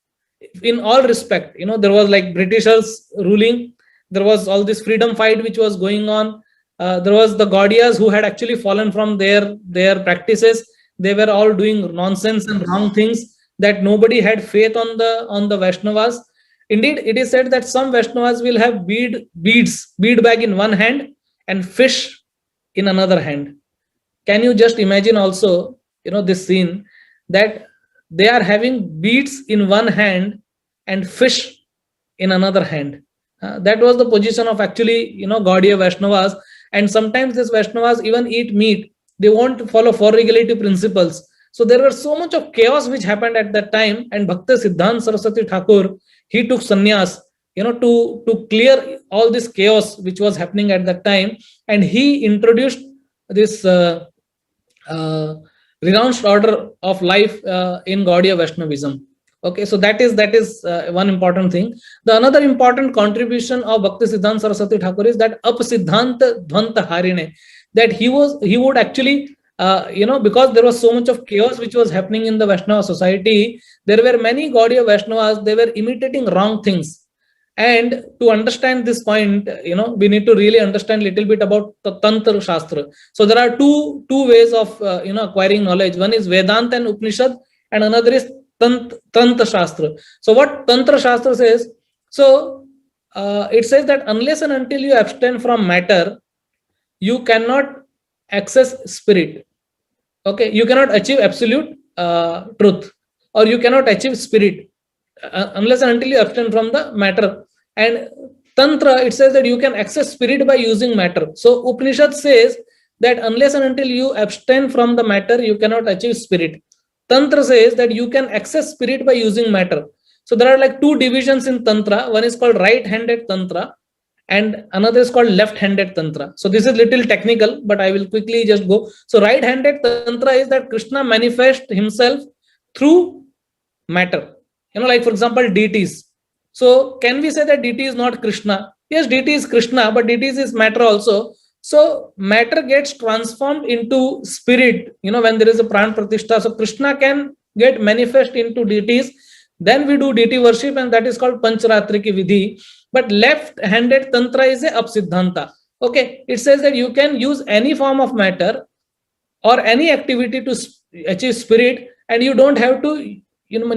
in all respect. There was like Britishers ruling. There was all this freedom fight which was going on. There was the Gaudiyas who had actually fallen from their practices. They were all doing nonsense and wrong things, that nobody had faith on the Vaishnavas. Indeed, it is said that some Vaishnavas will have bead bag in one hand and fish in another hand. Can you just imagine also, this scene, that they are having beads in one hand and fish in another hand. That was the position of actually, Gaudiya Vaishnavas. And sometimes these Vaishnavas even eat meat. They won't follow four regulative principles. So there was so much of chaos which happened at that time. And Bhaktisiddhanta Saraswati Thakur, he took sannyas, to clear all this chaos which was happening at that time. And he introduced this renounced order of life in Gaudiya Vaishnavism. Okay, so that is one important thing. The another important contribution of Bhaktisiddhanta Saraswati Thakur is that Apasiddhanta Dvanta Harine, that he would actually because there was so much of chaos which was happening in the Vaishnava society, there were many Gaudiya Vaishnavas, they were imitating wrong things. And to understand this point, we need to really understand a little bit about the Tantra Shastra. So there are two ways of acquiring knowledge. One is Vedanta and Upanishad, and another is Tantra Shastra. So what Tantra Shastra says? So it says that unless and until you abstain from matter, you cannot access spirit. Okay, you cannot achieve absolute truth, or you cannot achieve spirit unless and until you abstain from the matter. And Tantra, it says that you can access spirit by using matter. So Upanishad says that unless and until you abstain from the matter, you cannot achieve spirit. Tantra says that you can access spirit by using matter. So there are like two divisions in Tantra. One is called right-handed Tantra, and another is called left-handed Tantra. So this is little technical, but I will quickly just go. So right-handed Tantra is that Krishna manifests himself through matter. Like for example, deities. So can we say that deity is not Krishna? Yes, deity is Krishna, but deities is matter also. So matter gets transformed into spirit, when there is a pran pratishtha. So Krishna can get manifest into deities. Then we do deity worship, and that is called Pancharatriki Vidhi. But left-handed Tantra is a Apasiddhanta. Okay, it says that you can use any form of matter or any activity to achieve spirit, and you don't have to,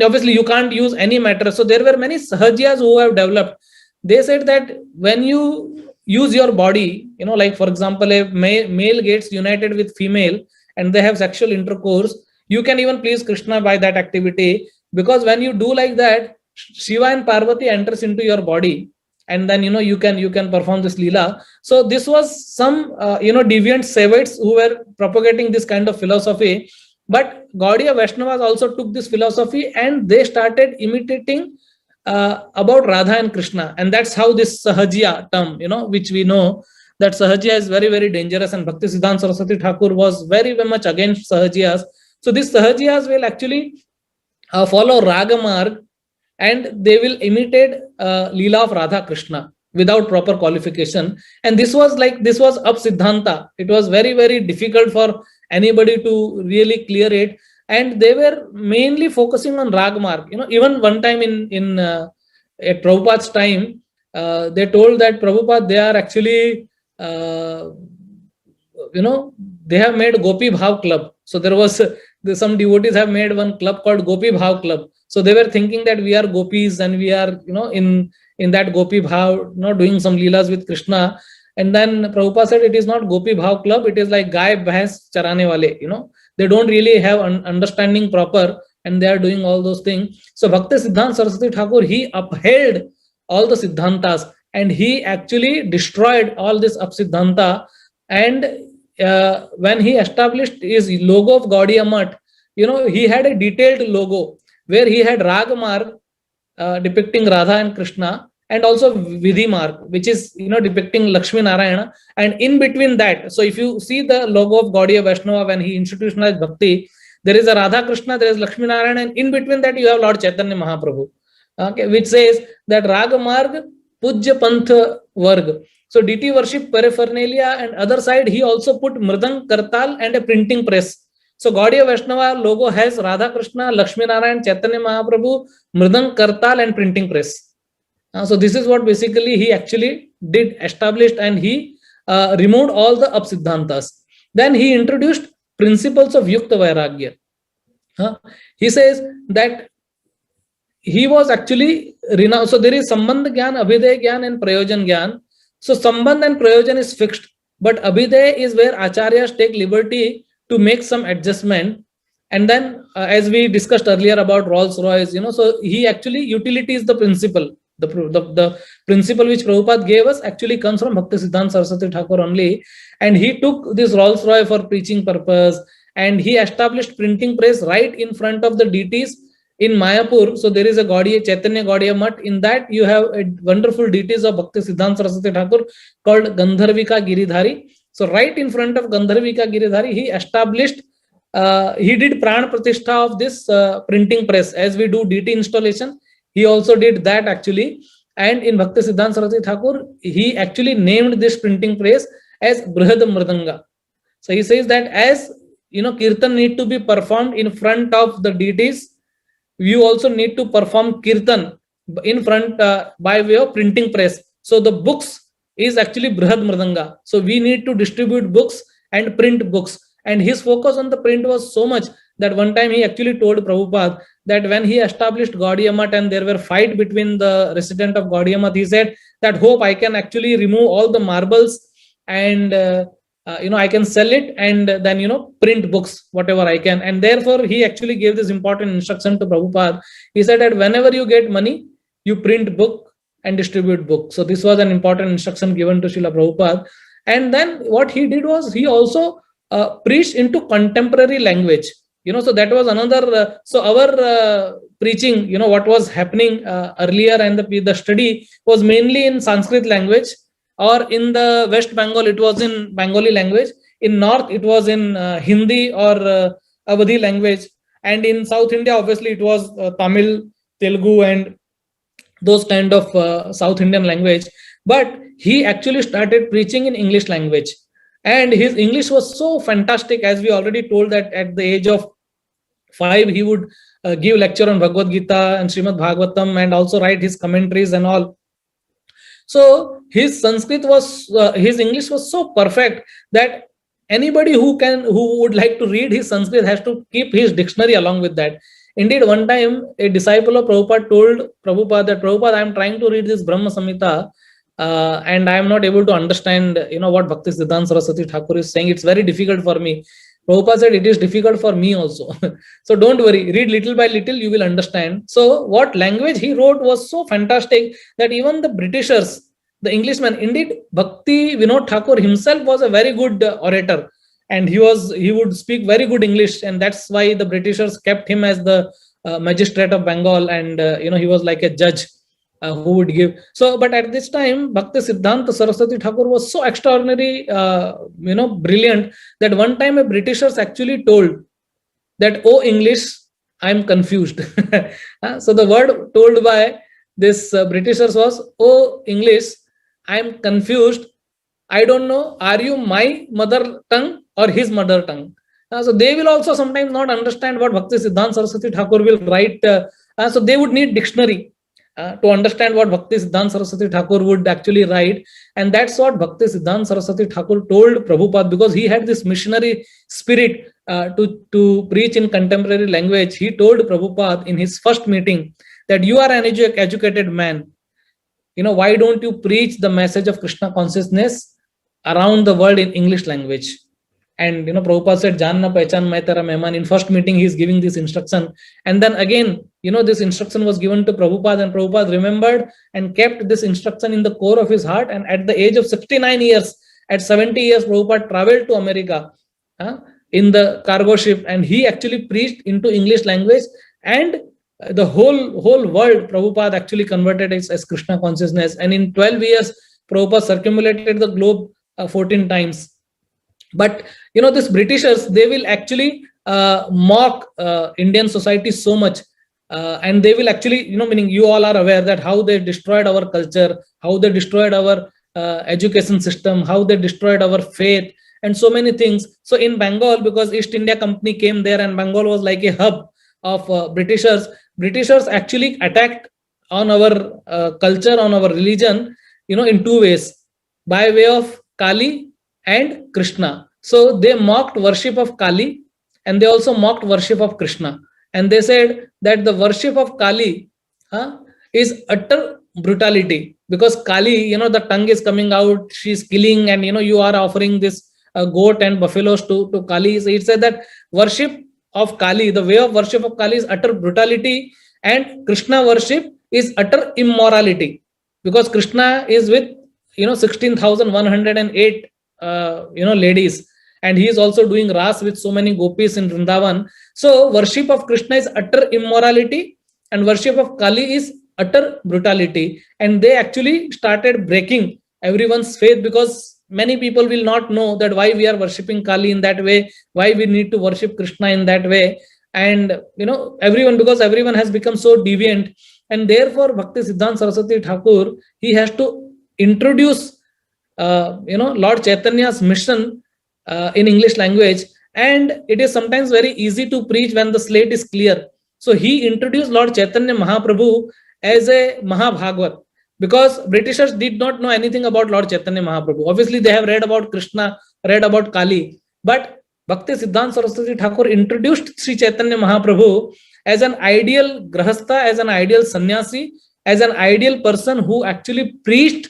obviously you can't use any matter. So there were many Sahajiyas who have developed. They said that when you use your body, like for example, a male gets united with female and they have sexual intercourse, you can even please Krishna by that activity, because when you do like that, Shiva and Parvati enters into your body, and then you can perform this leela. So this was some deviant Saivites who were propagating this kind of philosophy. But Gaudiya Vaishnavas also took this philosophy and they started imitating about Radha and Krishna. And that's how this Sahajiya term, which we know that Sahajiya is very, very dangerous, and Bhaktisiddhanta Saraswati Thakur was very, very much against Sahajiyas. So these Sahajiyas will actually follow Ragamarg, and they will imitate Leela of Radha Krishna without proper qualification. And this was Apasiddhanta. It was very, very difficult for anybody to really clear it. And they were mainly focusing on Ragmarg. Even one time in at Prabhupada's time, they told that Prabhupada, they are actually, they have made Gopi Bhav Club. So there was some devotees have made one club called Gopi Bhav Club. So they were thinking that we are gopis and we are, in that Gopi Bhav, doing some leelas with Krishna. And then Prabhupada said it is not Gopi Bhav Club, it is like Gai Bhais Charane Wale, they don't really have understanding proper, and they are doing all those things. So Bhaktisiddhanta Saraswati Thakur, he upheld all the Siddhantas, and he actually destroyed all this Apasiddhanta, and when he established his logo of Gaudiya Math, he had a detailed logo where he had Rag Marg depicting Radha and Krishna, and also Vidhi Marg, which is depicting Lakshmi Narayana. And in between that, so if you see the logo of Gaudiya Vaishnava when he institutionalized Bhakti, there is a Radha Krishna, there is Lakshmi Narayana, and in between that you have Lord Chaitanya Mahaprabhu, okay, which says that Rag Marg Pujya Panth Varg. So DT worship paraphernalia, and other side he also put Mridang, Kartal and a printing press. So Gaudiya Vaishnava logo has Radha Krishna, Lakshmi Narayan, Chaitanya Mahaprabhu, Mridang, Kartal and printing press. So this is what basically he actually did, established, and he removed all the Apsiddhantas. Then he introduced principles of Yukta Vairagya. He says that he was actually renounced. So there is Sambandh Gyan, Abhiday Gyan and Prayojan Gyan. So Sambandh and Prayojan is fixed, but Abhiday is where Acharyas take liberty to make some adjustment. And then as we discussed earlier about Rolls Royce, so he actually, utility is the principle. The principle which Prabhupada gave us actually comes from Bhaktisiddhanta Saraswati Thakur only. And he took this Rolls Royce for preaching purpose, and he established printing press right in front of the deities in Mayapur. So there is a Gaudiya, Chaitanya Gaudiya Math. In that you have a wonderful deities of Bhaktisiddhanta Saraswati Thakur called Gandharvika Giridhari. So right in front of Gandharvika Giridhari, he established, he did Pran Pratishtha of this printing press. As we do deity installation, he also did that actually. And in Bhaktisiddhanta Saraswati Thakur, he actually named this printing press as Brihad Mridanga. So he says that as Kirtan need to be performed in front of the deities, you also need to perform Kirtan in front by way of printing press. So the books is actually Brihad Mridanga. So we need to distribute books and print books. And his focus on the print was so much that one time he actually told Prabhupada that when he established Gaudiya Math and there were fight between the resident of Gaudiya Math, he said that hope I can actually remove all the marbles and I can sell it and then print books whatever I can. And therefore he actually gave this important instruction to Prabhupada. He said that whenever you get money, you print book and distribute book. So this was an important instruction given to Srila Prabhupada. And then what he did was he also preached into contemporary language. So that was another. So our preaching, what was happening earlier, and the study was mainly in Sanskrit language, or in the West Bengal it was in Bengali language. In North it was in Hindi or Awadhi language, and in South India obviously it was Tamil, Telugu, and those kind of South Indian language. But he actually started preaching in English language, and his English was so fantastic. As we already told that at the age of 5 he would give lecture on Bhagavad Gita and Srimad Bhagavatam, and also write his commentaries and all. So his Sanskrit was, his English was so perfect that anybody who would like to read his Sanskrit has to keep his dictionary along with that. Indeed, one time a disciple of Prabhupada told Prabhupada that, Prabhupada, I am trying to read this Brahma Samhita and I am not able to understand, what Bhaktisiddhanta Saraswati Thakur is saying. It's very difficult for me. Prabhupada said, it is difficult for me also. So don't worry, read little by little, you will understand. So what language he wrote was so fantastic that even the Britishers, the Englishmen, indeed, Bhakti Vinod Thakur himself was a very good orator. And he would speak very good English, and that's why the Britishers kept him as the magistrate of Bengal, and he was like a judge who would give. So, but at this time, Bhaktisiddhanta Saraswati Thakur was so extraordinary, brilliant, that one time a Britishers actually told that, "Oh English, I'm confused." So the word told by this Britishers was, "Oh English, I'm confused. I don't know, are you my mother tongue or his mother tongue?" So they will also sometimes not understand what Bhaktisiddhanta Saraswati Thakur will write. So they would need dictionary to understand what Bhaktisiddhanta Saraswati Thakur would actually write. And that's what Bhaktisiddhanta Saraswati Thakur told Prabhupada, because he had this missionary spirit to preach in contemporary language. He told Prabhupada in his first meeting that you are an educated man. Why don't you preach the message of Krishna consciousness around the world in English language? And Prabhupada said, "Janna pehchan main tera mehman." In first meeting, he is giving this instruction. And then again, this instruction was given to Prabhupada, and Prabhupada remembered and kept this instruction in the core of his heart. And at the age of 69 years, At 70 years, Prabhupada traveled to America in the cargo ship, and he actually preached into English language, and the whole world, Prabhupada actually converted it as Krishna consciousness. And in 12 years, Prabhupada circumambulated the globe 14 times. But these Britishers, they will actually mock Indian society so much, and they will actually, meaning you all are aware that how they destroyed our culture, how they destroyed our education system, how they destroyed our faith, and so many things. So in Bengal, because East India Company came there, and Bengal was like a hub of Britishers actually attacked on our culture, on our religion, in two ways, by way of Kali and Krishna. So they mocked worship of Kali, and they also mocked worship of Krishna. And they said that the worship of Kali is utter brutality, because Kali, the tongue is coming out, she's killing, and you are offering this goat and buffaloes to Kali. So it said that worship of Kali, the way of worship of Kali is utter brutality, and Krishna worship is utter immorality, because Krishna is with 16,108 ladies, and he is also doing ras with so many gopis in Vrindavan. So worship of Krishna is utter immorality, and worship of Kali is utter brutality. And they actually started breaking everyone's faith, because many people will not know that why we are worshipping Kali in that way, why we need to worship Krishna in that way. And because everyone has become so deviant, and therefore Bhaktisiddhanta Saraswati Thakur, he has to introduce Lord Chaitanya's mission in English language. And it is sometimes very easy to preach when the slate is clear. So he introduced Lord Chaitanya Mahaprabhu as a Mahabhagavad, because Britishers did not know anything about Lord Chaitanya Mahaprabhu. Obviously, they have read about Krishna, read about Kali, but Bhaktisiddhanta Saraswati Thakur introduced Sri Chaitanya Mahaprabhu as an ideal grahastha, as an ideal sannyasi, as an ideal person who actually preached,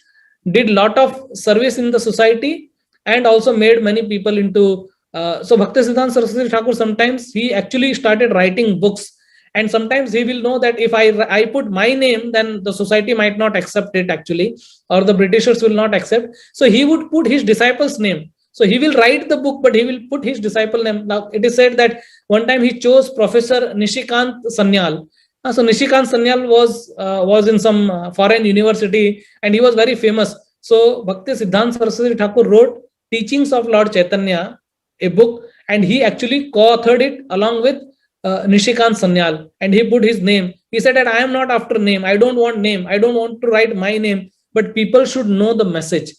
did lot of service in the society, and also made many people into. So Bhaktisiddhanta Saraswati Thakur, sometimes he actually started writing books, and sometimes he will know that if I put my name, then the society might not accept it actually, or the Britishers will not accept. So he would put his disciple's name. So he will write the book, but he will put his disciple name. Now it is said that one time he chose Professor Nishikant Sanyal. So Nishikant Sanyal was in some foreign university, and he was very famous. So Bhaktisiddhanta Saraswati Thakur wrote Teachings of Lord Chaitanya, a book, and he actually co-authored it along with Nishikant Sanyal, and he put his name. He said that I am not after name. I don't want name. I don't want to write my name, but people should know the message.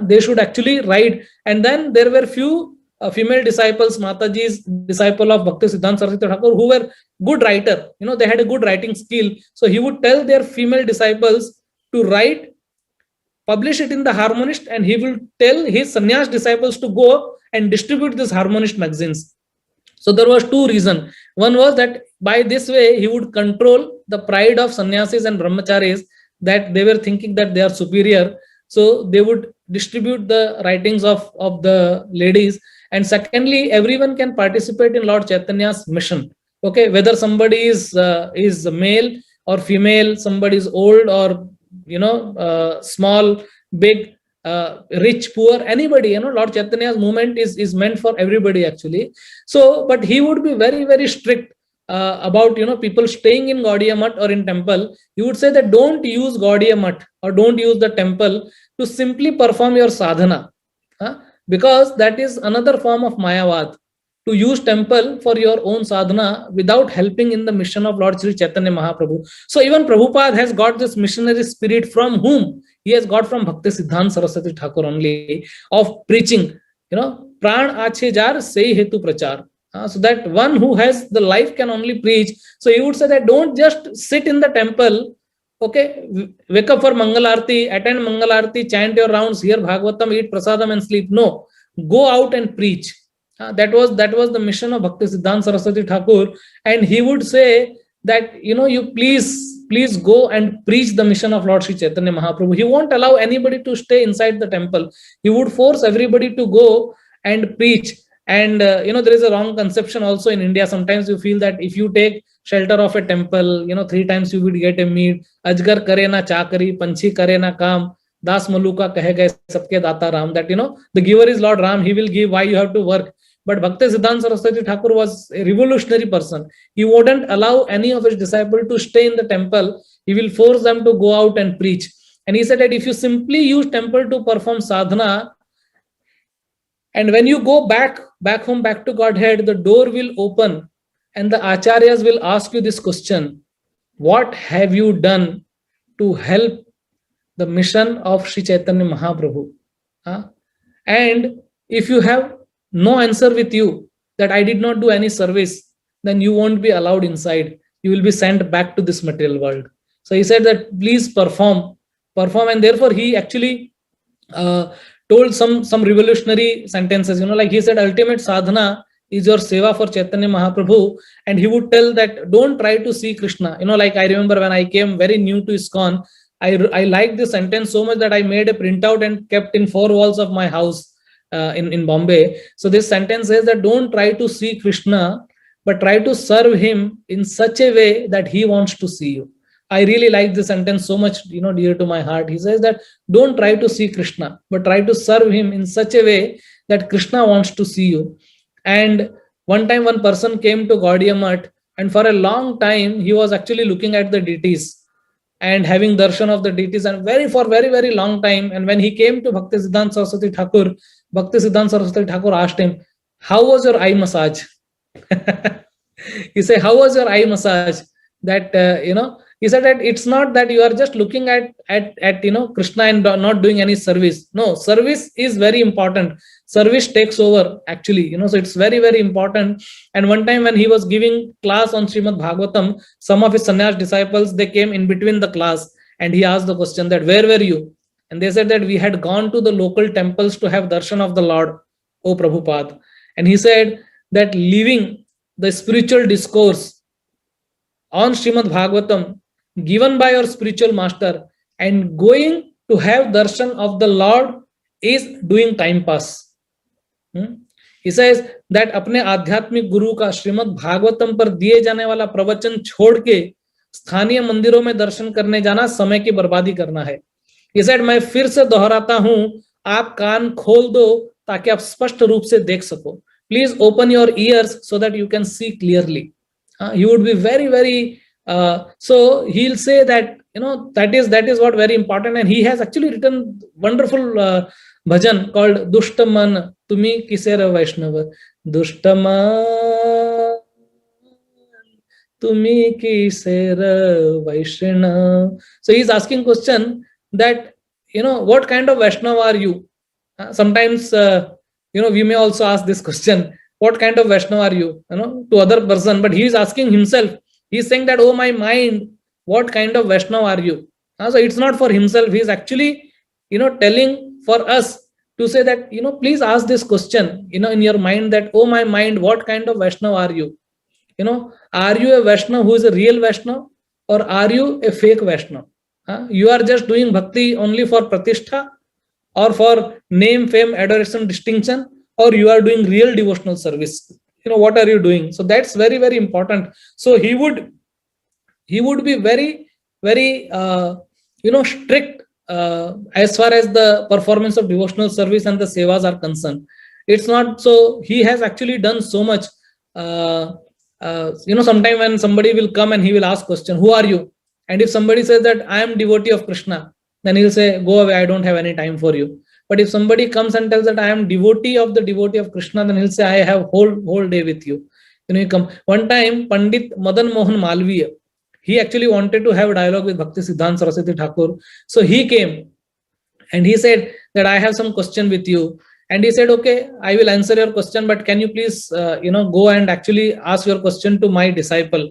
They should actually write. And then there were few female disciples, Mataji's disciple of Bhaktisiddhanta Saraswati Thakur, who were good writer. They had a good writing skill. So he would tell their female disciples to write, publish it in the Harmonist, and he will tell his sannyas disciples to go and distribute these Harmonist magazines. So there was two reasons. One was that by this way he would control the pride of sannyasis and brahmacharis, that they were thinking that they are superior. So they would distribute the writings of the ladies. And secondly, everyone can participate in Lord Chaitanya's mission. Okay, whether somebody is male or female, somebody is old or small, big, rich, poor, anybody, Lord Chaitanya's movement is meant for everybody actually. So, but he would be very, very strict about people staying in Gaudiya Math or in temple. He would say that don't use Gaudiya Math or don't use the temple to simply perform your sadhana, because that is another form of Mayavad, to use temple for your own sadhana without helping in the mission of Lord Sri Chaitanya Mahaprabhu. So even Prabhupada has got this missionary spirit from whom? He has got from Bhaktisiddhanta Saraswati Thakur only, of preaching, pran ache jar sei hetu prachar. So that one who has the life can only preach. So he would say that don't just sit in the temple, okay, wake up for Mangal Arti, attend Mangal Arti, chant your rounds, hear Bhagavatam, eat prasadam and sleep. No, go out and preach. That was the mission of Bhaktisiddhanta Saraswati Thakur. And he would say that, you please go and preach the mission of Lord Sri Chaitanya Mahaprabhu. He won't allow anybody to stay inside the temple. He would force everybody to go and preach. And there is a wrong conception also in India. Sometimes you feel that if you take shelter of a temple, 3 times you would get a meat. Ajgar kare na chakari, panchi kare na kam. Das Maluka kahe gaye sabke data Ram, that the giver is Lord Ram, he will give, why you have to work. But Bhaktisiddhanta Saraswati Thakur was a revolutionary person. He wouldn't allow any of his disciples to stay in the temple. He will force them to go out and preach. And he said that if you simply use temple to perform sadhana, and when you go back home, back to Godhead, the door will open and the acharyas will ask you this question: what have you done to help the mission of Sri Chaitanya Mahaprabhu? Huh? And if you have no answer with you that I did not do any service, then you won't be allowed inside. You will be sent back to this material world. So he said that please perform, and therefore he actually told some revolutionary sentences. Like he said, ultimate sadhana is your seva for Chaitanya Mahaprabhu, and he would tell that don't try to see Krishna. Like I remember when I came very new to ISKCON, I liked this sentence so much that I made a printout and kept in 4 walls of my house in Bombay. So this sentence says that don't try to see Krishna, but try to serve him in such a way that he wants to see you. I really like this sentence so much, dear to my heart. He says that don't try to see Krishna, but try to serve him in such a way that Krishna wants to see you. And one time one person came to Gaudiya Math, and for a long time he was actually looking at the deities and having darshan of the deities, and for very, very long time. And when he came to Bhaktisiddhanta Saraswati Thakur, Bhaktisiddhanta Saraswati Thakur asked him, how was your eye massage? He said, how was your eye massage? That, he said that it's not that you are just looking at Krishna and not doing any service. No, service is very important. Service takes over actually, so it's very, very important. And one time when he was giving class on Srimad Bhagavatam, some of his sannyas disciples, they came in between the class and he asked the question that, where were you? And they said that we had gone to the local temples to have darshan of the Lord, O Prabhupada. And he said that leaving the spiritual discourse on Srimad Bhagavatam given by your spiritual master and going to have darshan of the Lord is doing time pass. He says that अपने आध्यात्मिक गुरु का श्रीमद् भागवतम पर दिए जाने वाला प्रवचन छोड़ के स्थानीय मंदिरों में दर्शन करने जाना समय की बर्बादी करना है. He said, मैं फिर से दोहराता हूं, आप कान खोल दो ताकि आप स्पष्ट रूप से देख सको. Please open your ears so that you can see clearly. He would be very, very so he'll say that that is what very important. And he has actually written wonderful bhajan called Dushtaman Tumi Kisera Vaishnava. Dushtaman Tumi Kisera Vaishnava. So he's asking question that what kind of Vaishnava are you? Sometimes we may also ask this question, what kind of Vaishnava are you, to other person, but he is asking himself. He is saying that, oh my mind, what kind of Vaishnava are you? So it's not for himself. He is actually, telling for us to say that, please ask this question, in your mind that, oh my mind, what kind of Vaishnava are you? Are you a Vaishnava who is a real Vaishnava, or are you a fake Vaishnava? You are just doing bhakti only for pratishtha or for name, fame, adoration, distinction, or you are doing real devotional service. What are you doing? So that's very, very important. So he would be very, very strict as far as the performance of devotional service and the sevas are concerned. It's not so. He has actually done so much. Sometime when somebody will come and he will ask question, who are you? And if somebody says that I am devotee of Krishna, then he'll say, go away, I don't have any time for you. But if somebody comes and tells that I am devotee of Krishna, then he'll say, I have whole day with you. You come. One time, Pandit Madan Mohan Malviya, he actually wanted to have a dialogue with Bhaktisiddhanta Saraswati Thakur. So he came and he said that I have some question with you. And he said, okay, I will answer your question, but can you please, go and actually ask your question to my disciple,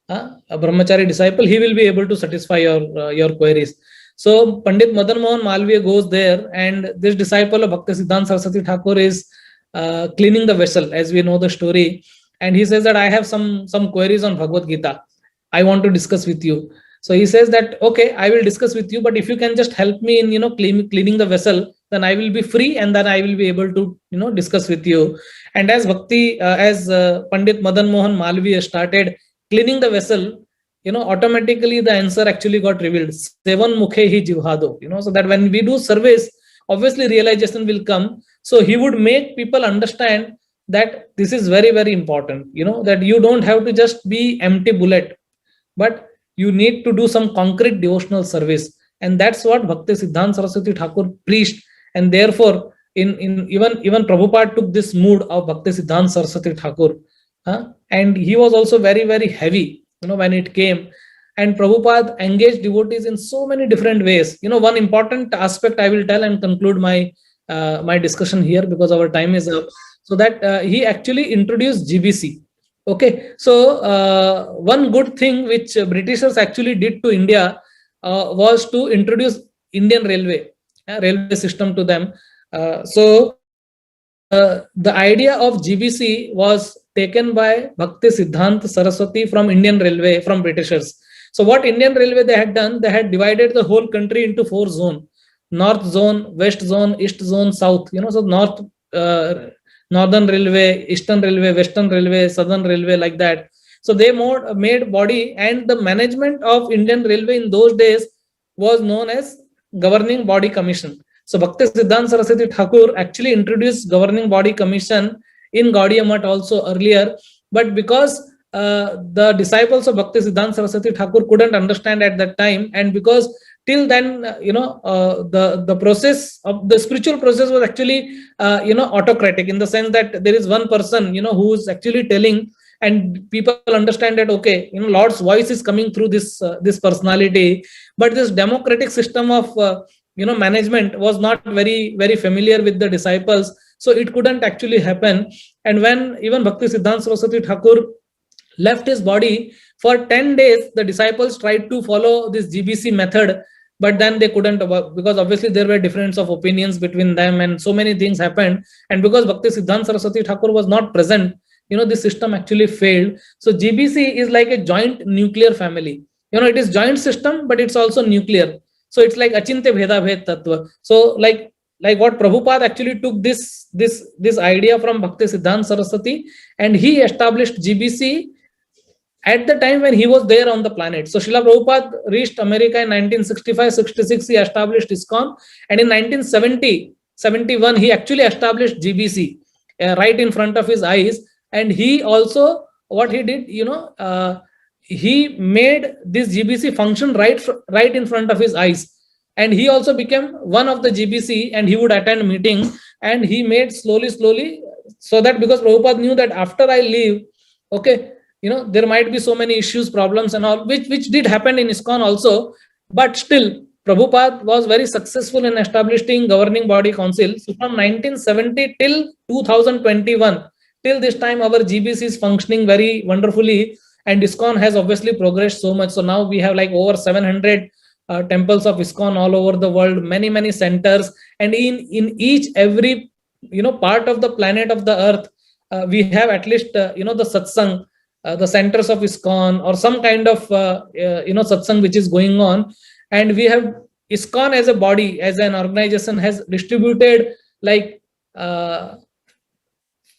a brahmachari disciple. He will be able to satisfy your queries. So Pandit Madan Mohan Malviya goes there, and this disciple of Bhaktisiddhanta Saraswati Thakur is cleaning the vessel, as we know the story. And he says that I have some queries on Bhagavad Gita. I want to discuss with you. So he says that, okay, I will discuss with you, but if you can just help me in, cleaning the vessel, then I will be free, and then I will be able to, discuss with you. And as Pandit Madan Mohan Malviya started cleaning the vessel, automatically the answer actually got revealed. Sevan mukhe hi jivhado, so that when we do service, obviously realization will come. So he would make people understand that this is very, very important, that you don't have to just be empty bullet, but you need to do some concrete devotional service. And that's what Bhaktisiddhanta Saraswati Thakur preached. And therefore, in even Prabhupada took this mood of Bhaktisiddhanta Saraswati Thakur. And he was also very, very heavy, when it came. And Prabhupada engaged devotees in so many different ways. One important aspect I will tell and conclude my discussion here, because our time is up. So that he actually introduced GBC. Okay, so one good thing which Britishers actually did to India was to introduce Indian railway system to them. So the idea of GBC was taken by Bhaktisiddhanta Saraswati from Indian Railway, from Britishers. So what Indian Railway they had done, they had divided the whole country into 4 zones: North Zone, West Zone, East Zone, South. So Northern Railway, Eastern Railway, Western Railway, Southern Railway, like that. So they made body, and the management of Indian Railway in those days was known as Governing Body Commission. So Bhaktisiddhanta Saraswati Thakur actually introduced Governing Body Commission in Gaudiya Math also earlier, but because the disciples of Bhaktisiddhanta Saraswati Thakur couldn't understand at that time, and because till then, the process of the spiritual process was actually, autocratic, in the sense that there is one person, who is actually telling, and people understand that, okay, Lord's voice is coming through this personality. But this democratic system of management was not very, very familiar with the disciples, so it couldn't actually happen. And when even Bhaktisiddhanta Saraswati Thakur left his body, for 10 days the disciples tried to follow this GBC method, but then they couldn't, because obviously there were difference of opinions between them, and so many things happened. And because Bhaktisiddhanta Saraswati Thakur was not present, this system actually failed. So GBC is like a joint nuclear family. It is joint system, but it's also nuclear. So it's like achinte bheda bhed tattva. So like what Prabhupada actually took this idea from Bhaktisiddhanta Saraswati, and he established GBC at the time when he was there on the planet. So Srila Prabhupada reached America in 1965-66. He established ISKCON, and in 1970-71 he actually established GBC right in front of his eyes. And he also, what he did, he made this GBC function right in front of his eyes. And he also became one of the GBC, and he would attend meeting, and he made slowly, so that, because Prabhupada knew that after I leave, okay, there might be so many issues, problems and all, which did happen in ISKCON also, but still Prabhupada was very successful in establishing Governing Body Council. So from 1970 till 2021, till this time, our GBC is functioning very wonderfully, and ISKCON has obviously progressed so much. So now we have like over 700 temples of ISKCON all over the world, many centers, and in each every part of the planet of the earth, we have at least the satsang, the centers of ISKCON, or some kind of satsang which is going on. And we have ISKCON as a body, as an organization, has distributed like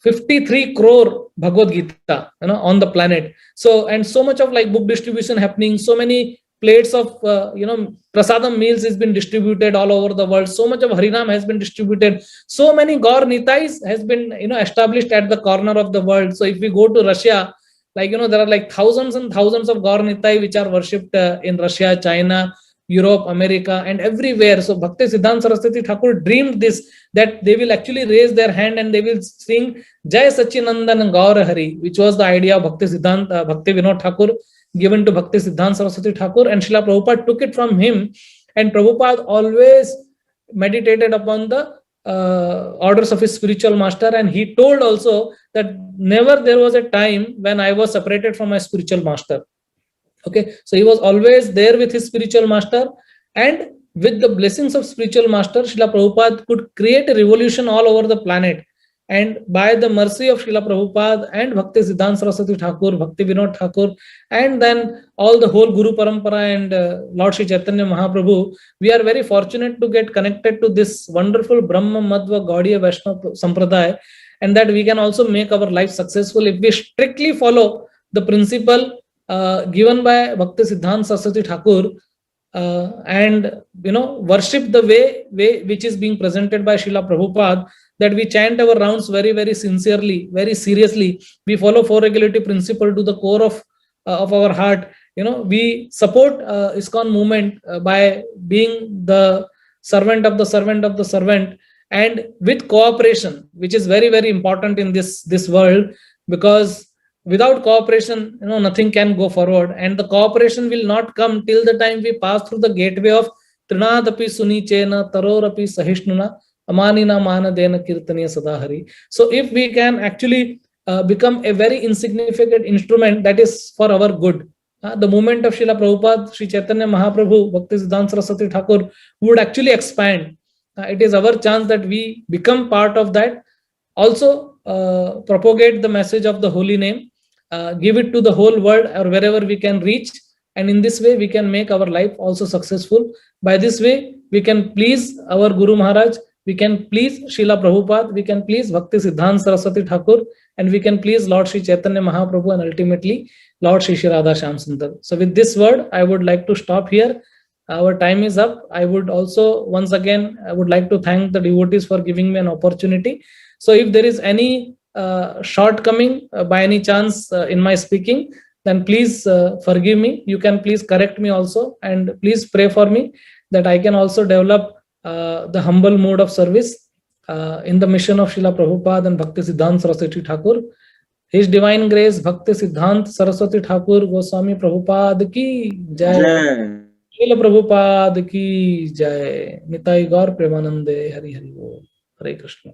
53 crore Bhagavad Gita on the planet. So, and so much of like book distribution happening, so many plates of prasadam meals has been distributed all over the world, so much of Harinam has been distributed, so many Gaur Nitais has been established at the corner of the world. So if we go to Russia, like there are like thousands and thousands of Gaur Nitai which are worshipped in Russia, China, Europe, America, and everywhere. So Bhaktisiddhanta Saraswati Thakur dreamed this, that they will actually raise their hand and they will sing Jai Sachinandan Gaur Hari, which was the idea of Bhaktisiddhanta Bhakti Vinod Thakur, given to Bhaktisiddhanta Saraswati Thakur, and Srila Prabhupada took it from him. And Prabhupada always meditated upon the orders of his spiritual master, and he told also that never there was a time when I was separated from my spiritual master. Okay, so he was always there with his spiritual master, and with the blessings of spiritual master, Srila Prabhupada could create a revolution all over the planet. And by the mercy of Srila Prabhupada and Bhaktisiddhanta Saraswati Thakur, Bhakti Vinod Thakur, and then all the whole Guru Parampara and Lord Sri Chaitanya Mahaprabhu, we are very fortunate to get connected to this wonderful Brahma Madhva Gaudiya Vaishnava Sampradaya, and that we can also make our life successful if we strictly follow the principle given by Bhaktisiddhanta Saraswati Thakur, and worship the way which is being presented by Srila Prabhupada, that we chant our rounds very, very sincerely, very seriously. We follow four regulative principle to the core of our heart. We support ISKCON movement by being the servant of the servant of the servant, and with cooperation, which is very, very important in this world, because without cooperation, nothing can go forward, and the cooperation will not come till the time we pass through the gateway of Trinadapi Sunichena Tarorapi Sahishnuna Amanina Manadena Kirtaniya Sadahari. So if we can actually become a very insignificant instrument that is for our good, the movement of Srila Prabhupada, Sri Chaitanya Mahaprabhu, Bhaktisiddhanta Saraswati Thakur would actually expand. It is our chance that we become part of that. Also propagate the message of the holy name, give it to the whole world or wherever we can reach, and in this way we can make our life also successful. By this way we can please our Guru Maharaj, we can please Srila Prabhupada, we can please Bhaktisiddhanta Saraswati Thakur, and we can please Lord Sri Chaitanya Mahaprabhu, and ultimately Lord Sri Sri Radha Shyam Sundar. So with this word I would like to stop here. Our time is up. I would also once again I would like to thank the devotees for giving me an opportunity. So if there is any shortcoming by any chance in my speaking, then please forgive me. You can please correct me also, and please pray for me that I can also develop the humble mode of service in the mission of Srila Prabhupada and Bhaktisiddhanta Saraswati Thakur. His Divine Grace Bhaktisiddhanta Saraswati Thakur Goswami Prabhupada ki jai. Srila Prabhupada ki jai. Nitai Gaur Premanande. Hari Hari Bol. Hare Krishna.